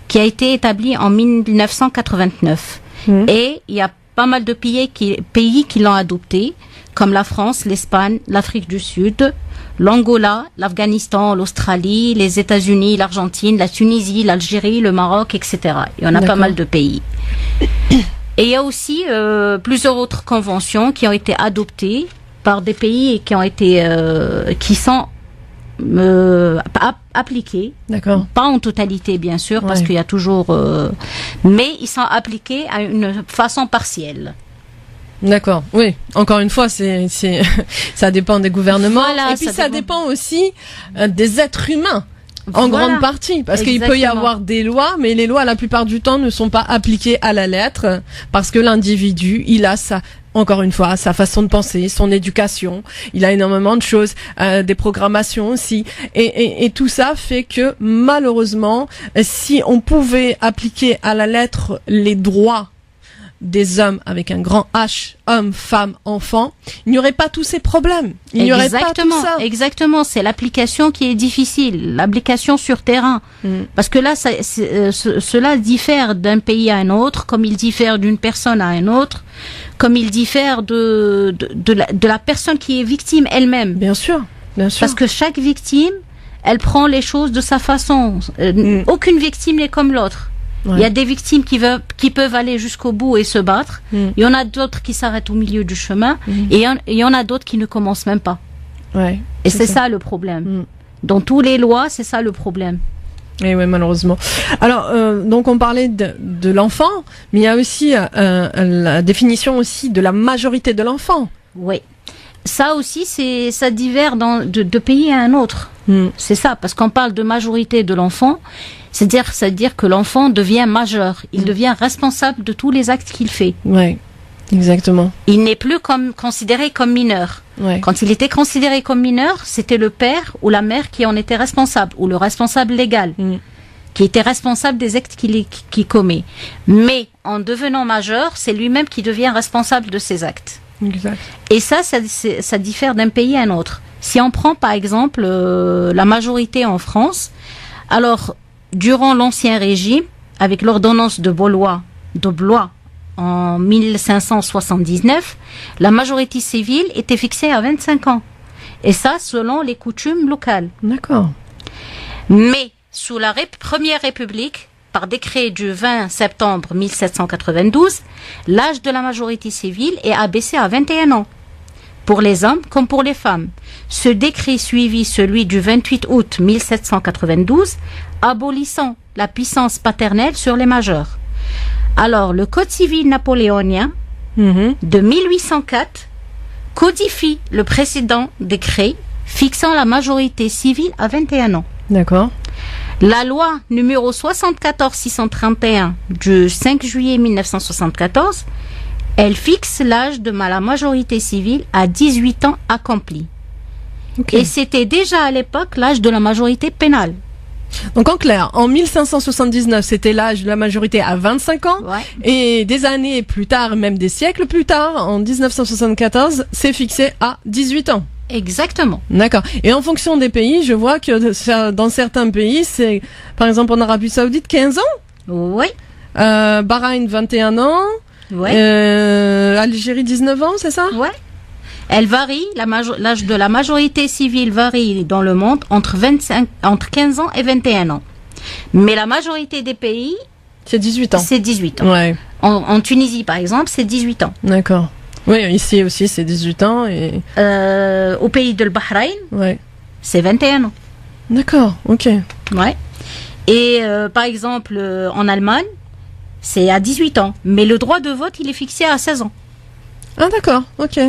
qui a été établie en 1989. Et il y a pas mal de pays qui l'ont adoptée, comme la France, l'Espagne, l'Afrique du Sud, l'Angola, l'Afghanistan, l'Australie, les États-Unis, l'Argentine, la Tunisie, l'Algérie, le Maroc, etc. Il y en a pas mal de pays. Et il y a aussi plusieurs autres conventions qui ont été adoptées par des pays et qui sont appliqués. D'accord. Pas en totalité, bien sûr, parce qu'il y a toujours... mais ils sont appliqués à une façon partielle. D'accord. Oui. Encore une fois, ça dépend des gouvernements. Voilà, et puis ça dépend aussi des êtres humains. En grande partie, parce qu'il peut y avoir des lois, mais les lois, la plupart du temps, ne sont pas appliquées à la lettre, parce que l'individu, il a encore une fois, sa façon de penser, son éducation, il a énormément de choses, des programmations aussi, et tout ça fait que, malheureusement, si on pouvait appliquer à la lettre les droits des hommes avec un grand H, hommes, femmes, enfants, il n'y aurait pas tous ces problèmes. Il n'y aurait pas tout ça. Exactement, c'est l'application qui est difficile, l'application sur terrain. Parce que là, cela diffère d'un pays à un autre, comme il diffère d'une personne à une autre, comme il diffère de la personne qui est victime elle-même. Bien sûr, bien sûr. Parce que chaque victime, elle prend les choses de sa façon. Aucune victime n'est comme l'autre. Il y a des victimes qui peuvent aller jusqu'au bout et se battre. Il y en a d'autres qui s'arrêtent au milieu du chemin. Et il y en a d'autres qui ne commencent même pas. Et c'est ça le problème. Dans toutes les lois, c'est ça le problème. Et oui, malheureusement. Alors, donc on parlait de l'enfant, mais il y a aussi la définition aussi de la majorité de l'enfant. Oui. Ça aussi, ça diffère de pays à un autre. C'est ça, parce qu'on parle de majorité de l'enfant, c'est-à-dire que l'enfant devient majeur. Il devient responsable de tous les actes qu'il fait. Oui, exactement. Il n'est plus considéré comme mineur. Quand il était considéré comme mineur, c'était le père ou la mère qui en était responsable, ou le responsable légal, qui était responsable des actes qu'il commet. Mais en devenant majeur, c'est lui-même qui devient responsable de ses actes. Exact. Et ça diffère d'un pays à un autre. Si on prend par exemple la majorité en France, alors durant l'Ancien Régime, avec l'ordonnance de Blois en 1579, la majorité civile était fixée à 25 ans. Et ça, selon les coutumes locales. D'accord. Mais sous la Première République, par décret du 20 septembre 1792, l'âge de la majorité civile est abaissé à 21 ans, pour les hommes comme pour les femmes. Ce décret suivit celui du 28 août 1792, abolissant la puissance paternelle sur les majeurs. Alors, le Code civil napoléonien de 1804 codifie le précédent décret fixant la majorité civile à 21 ans. D'accord. La loi numéro 74-631 du 5 juillet 1974, elle fixe l'âge de la majorité civile à 18 ans accompli. Okay. Et c'était déjà à l'époque l'âge de la majorité pénale. Donc en clair, en 1579, c'était l'âge de la majorité à 25 ans. Et des années plus tard, même des siècles plus tard, en 1974, c'est fixé à 18 ans. Exactement. D'accord. Et en fonction des pays, je vois que dans certains pays, c'est, par exemple en Arabie Saoudite, 15 ans. Oui. Bahreïn, 21 ans. Ouais. Algérie 19 ans, c'est ça? Ouais. Elle varie, l'âge de la majorité civile varie dans le monde entre 15 ans et 21 ans. Mais la majorité des pays, c'est 18 ans. C'est 18 ans. Ouais. En Tunisie, par exemple, c'est 18 ans. D'accord. Oui, ici aussi, c'est 18 ans. Et... au pays de le Bahreïn, ouais. C'est 21 ans. D'accord, ok. Ouais. Et par exemple, en Allemagne, c'est à 18 ans. Mais le droit de vote, il est fixé à 16 ans. Ah d'accord, ok.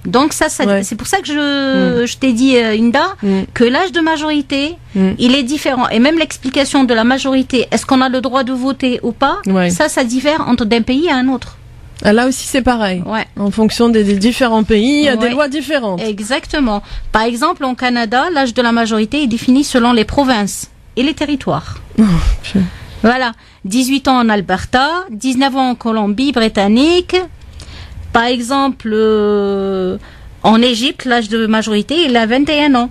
Donc ça ouais. C'est pour ça que je t'ai dit, Inda, que l'âge de majorité, il est différent. Et même l'explication de la majorité, est-ce qu'on a le droit de voter ou pas, ouais. Ça diffère entre d'un pays à un autre. Ah, là aussi c'est pareil. Ouais. En fonction des différents pays, il y a des lois différentes. Exactement. Par exemple, au Canada, l'âge de la majorité est défini selon les provinces et les territoires. Voilà. 18 ans en Alberta, 19 ans en Colombie-Britannique. Par exemple, en Égypte, l'âge de majorité, il a 21 ans.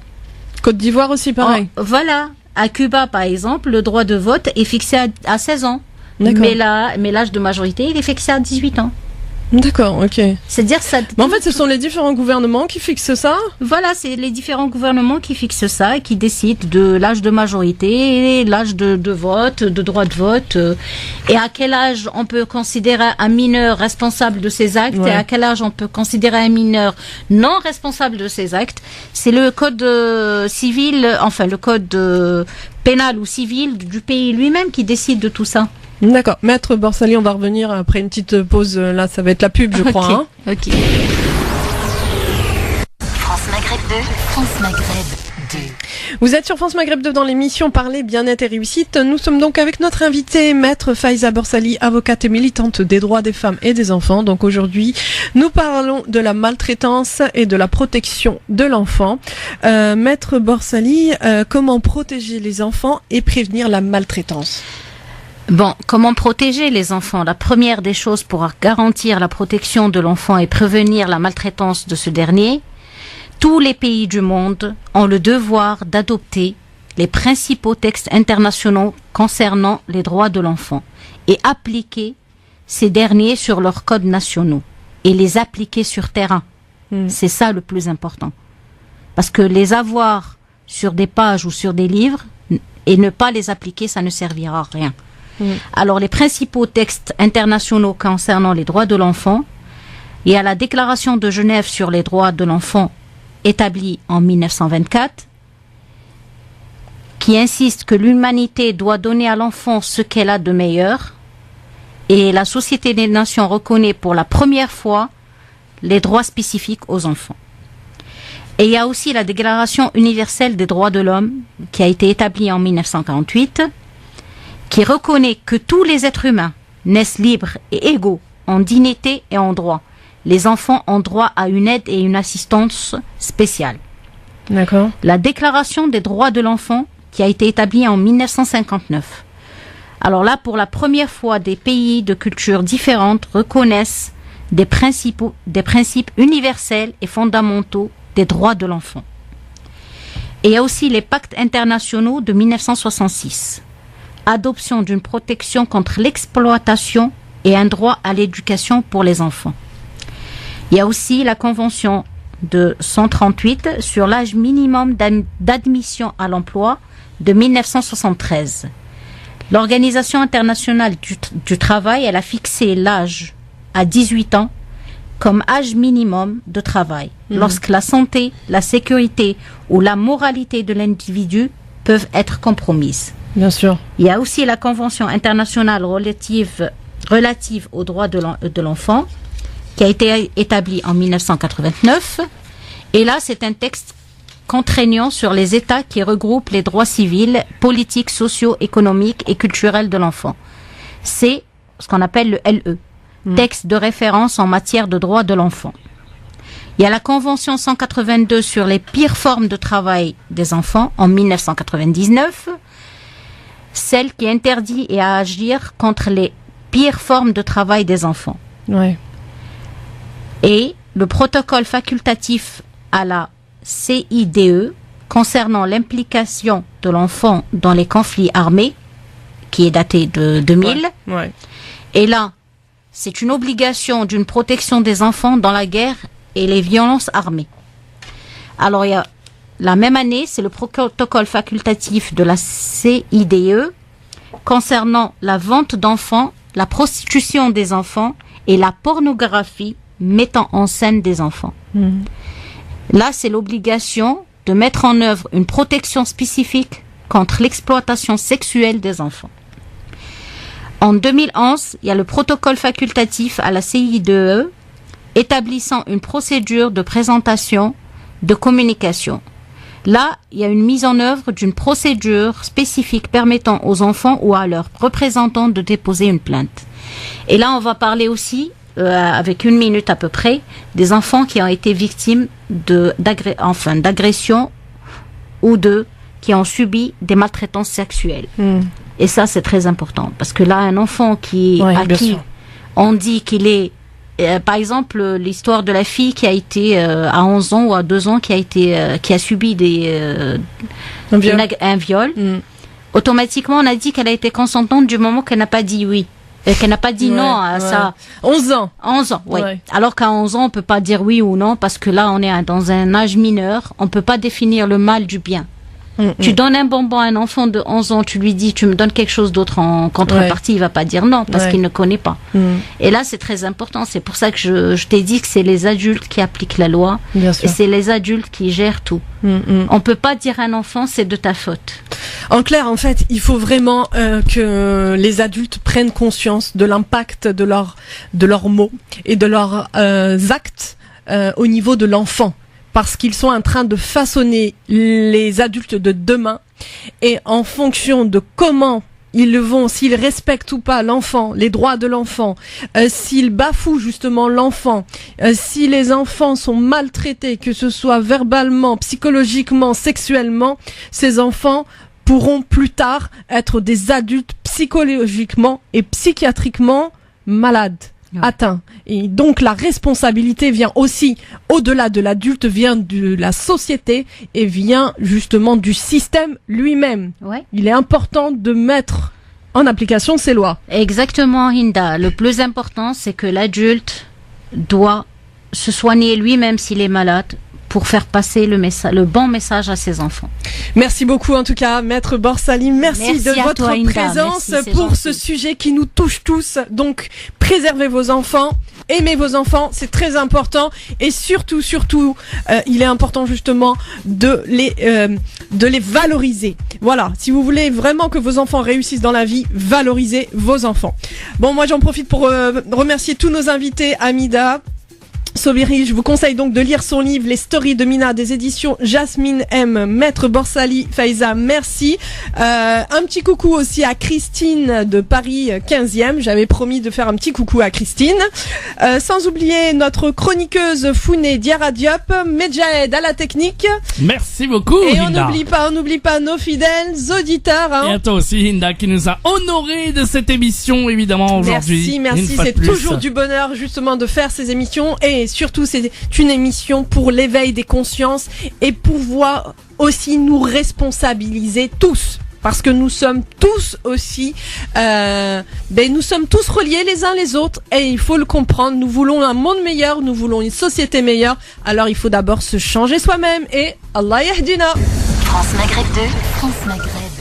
Côte d'Ivoire aussi, pareil. Voilà. À Cuba, par exemple, le droit de vote est fixé à 16 ans. Mais l'âge de majorité, il est fixé à 18 ans. D'accord, ok. C'est-à-dire ça. Mais en fait, ce sont les différents gouvernements qui fixent ça. Voilà, c'est les différents gouvernements qui fixent ça et qui décident de l'âge de majorité, l'âge de vote, de droit de vote, et à quel âge on peut considérer un mineur responsable de ses actes et à quel âge on peut considérer un mineur non responsable de ses actes. C'est le code civil, enfin le code pénal ou civil du pays lui-même qui décide de tout ça. D'accord. Maître Borsali, on va revenir après une petite pause. Là, ça va être la pub, je crois. Hein. Ok. France Maghreb 2. France Maghreb 2. Vous êtes sur France Maghreb 2 dans l'émission Parler bien-être et réussite. Nous sommes donc avec notre invitée, Maître Faiza Borsali, avocate et militante des droits des femmes et des enfants. Donc aujourd'hui, nous parlons de la maltraitance et de la protection de l'enfant. Maître Borsali, comment protéger les enfants et prévenir la maltraitance ? Bon, comment protéger les enfants? La première des choses pour garantir la protection de l'enfant et prévenir la maltraitance de ce dernier, tous les pays du monde ont le devoir d'adopter les principaux textes internationaux concernant les droits de l'enfant et appliquer ces derniers sur leurs codes nationaux et les appliquer sur terrain. C'est ça le plus important. Parce que les avoir sur des pages ou sur des livres et ne pas les appliquer, ça ne servira à rien. Alors, les principaux textes internationaux concernant les droits de l'enfant, il y a la Déclaration de Genève sur les droits de l'enfant établie en 1924, qui insiste que l'humanité doit donner à l'enfant ce qu'elle a de meilleur, et la Société des Nations reconnaît pour la première fois les droits spécifiques aux enfants. Et il y a aussi la Déclaration universelle des droits de l'homme, qui a été établie en 1948, qui reconnaît que tous les êtres humains naissent libres et égaux en dignité et en droit. Les enfants ont droit à une aide et une assistance spéciale. D'accord. La Déclaration des droits de l'enfant, qui a été établie en 1959. Alors là, pour la première fois, des pays de cultures différentes reconnaissent des principes universels et fondamentaux des droits de l'enfant. Et il y a aussi les pactes internationaux de 1966. Adoption d'une protection contre l'exploitation et un droit à l'éducation pour les enfants. Il y a aussi la Convention de 138 sur l'âge minimum d'admission à l'emploi de 1973. L'Organisation internationale du travail, elle a fixé l'âge à 18 ans comme âge minimum de travail, lorsque la santé, la sécurité ou la moralité de l'individu peuvent être compromises. Bien sûr. Il y a aussi la Convention internationale relative aux droits de l'enfant, qui a été établie en 1989. Et là, c'est un texte contraignant sur les États qui regroupent les droits civils, politiques, sociaux, économiques et culturels de l'enfant. C'est ce qu'on appelle le LE, texte de référence en matière de droits de l'enfant. Il y a la Convention 182 sur les pires formes de travail des enfants en 1999, celle qui interdit et à agir contre les pires formes de travail des enfants. Ouais. Et le protocole facultatif à la CIDE concernant l'implication de l'enfant dans les conflits armés, qui est daté de 2000. Ouais. Et là, c'est une obligation d'une protection des enfants dans la guerre et les violences armées. Alors, il y a la même année, c'est le protocole facultatif de la CIDE concernant la vente d'enfants, la prostitution des enfants et la pornographie mettant en scène des enfants. Là, c'est l'obligation de mettre en œuvre une protection spécifique contre l'exploitation sexuelle des enfants. En 2011, il y a le protocole facultatif à la CIDE établissant une procédure de présentation de communication. Là, il y a une mise en œuvre d'une procédure spécifique permettant aux enfants ou à leurs représentants de déposer une plainte. Et là, on va parler aussi, avec 1 minute à peu près, des enfants qui ont été victimes d'agressions ou qui ont subi des maltraitances sexuelles. Et ça, c'est très important. Parce que là, un enfant à qui on dit qu'il est... par exemple, l'histoire de la fille qui a été à 11 ans ou à 2 ans qui a subi un viol. Automatiquement, on a dit qu'elle a été consentante du moment qu'elle n'a pas dit oui. Qu'elle n'a pas dit non à ça. 11 ans. 11 ans, oui. Alors qu'à 11 ans, on peut pas dire oui ou non parce que là, on est dans un âge mineur. On peut pas définir le mal du bien. Tu donnes un bonbon à un enfant de 11 ans, tu lui dis, tu me donnes quelque chose d'autre en contrepartie, il va pas dire non, parce qu'il ne connaît pas. Et là, c'est très important. C'est pour ça que je t'ai dit que c'est les adultes qui appliquent la loi. Et c'est les adultes qui gèrent tout. On peut pas dire à un enfant, c'est de ta faute. En clair, en fait, il faut vraiment que les adultes prennent conscience de l'impact de leurs mots et de leurs actes au niveau de l'enfant. Parce qu'ils sont en train de façonner les adultes de demain et en fonction de comment ils le vont, s'ils respectent ou pas l'enfant, les droits de l'enfant, s'ils bafouent justement l'enfant, si les enfants sont maltraités, que ce soit verbalement, psychologiquement, sexuellement, ces enfants pourront plus tard être des adultes psychologiquement et psychiatriquement malades. Atteint. Et donc la responsabilité vient aussi au-delà de l'adulte, vient de la société et vient justement du système lui-même. Il est important de mettre en application ces lois. Exactement, Hinda. Le plus important, c'est que l'adulte doit se soigner lui-même s'il est malade pour faire passer le bon message à ses enfants. Merci beaucoup en tout cas, Maître Borsali. Merci de votre présence pour ce sujet qui nous touche tous. Donc, préservez vos enfants, aimez vos enfants, c'est très important. Et surtout, il est important justement de les valoriser. Voilà, si vous voulez vraiment que vos enfants réussissent dans la vie, valorisez vos enfants. Bon, moi j'en profite pour remercier tous nos invités, Hamida Sobiri. Je vous conseille donc de lire son livre Les Stories de Mina des éditions Jasmine M. Maître Borsali, Faiza, merci. Un petit coucou aussi à Christine de Paris 15e. J'avais promis de faire un petit coucou à Christine. Sans oublier notre chroniqueuse Founé Diarra Diop, Medjahed à la technique. Merci beaucoup, et Hinda. On n'oublie pas nos fidèles auditeurs. Et à toi aussi, Hinda, qui nous a honoré de cette émission, évidemment, aujourd'hui. Merci. C'est toujours du bonheur, justement, de faire ces émissions. Et surtout, c'est une émission pour l'éveil des consciences et pouvoir aussi nous responsabiliser tous. Parce que nous sommes tous aussi, nous sommes tous reliés les uns les autres et il faut le comprendre. Nous voulons un monde meilleur, nous voulons une société meilleure. Alors il faut d'abord se changer soi-même et Allah yahdina. France Maghreb 2, France Maghreb.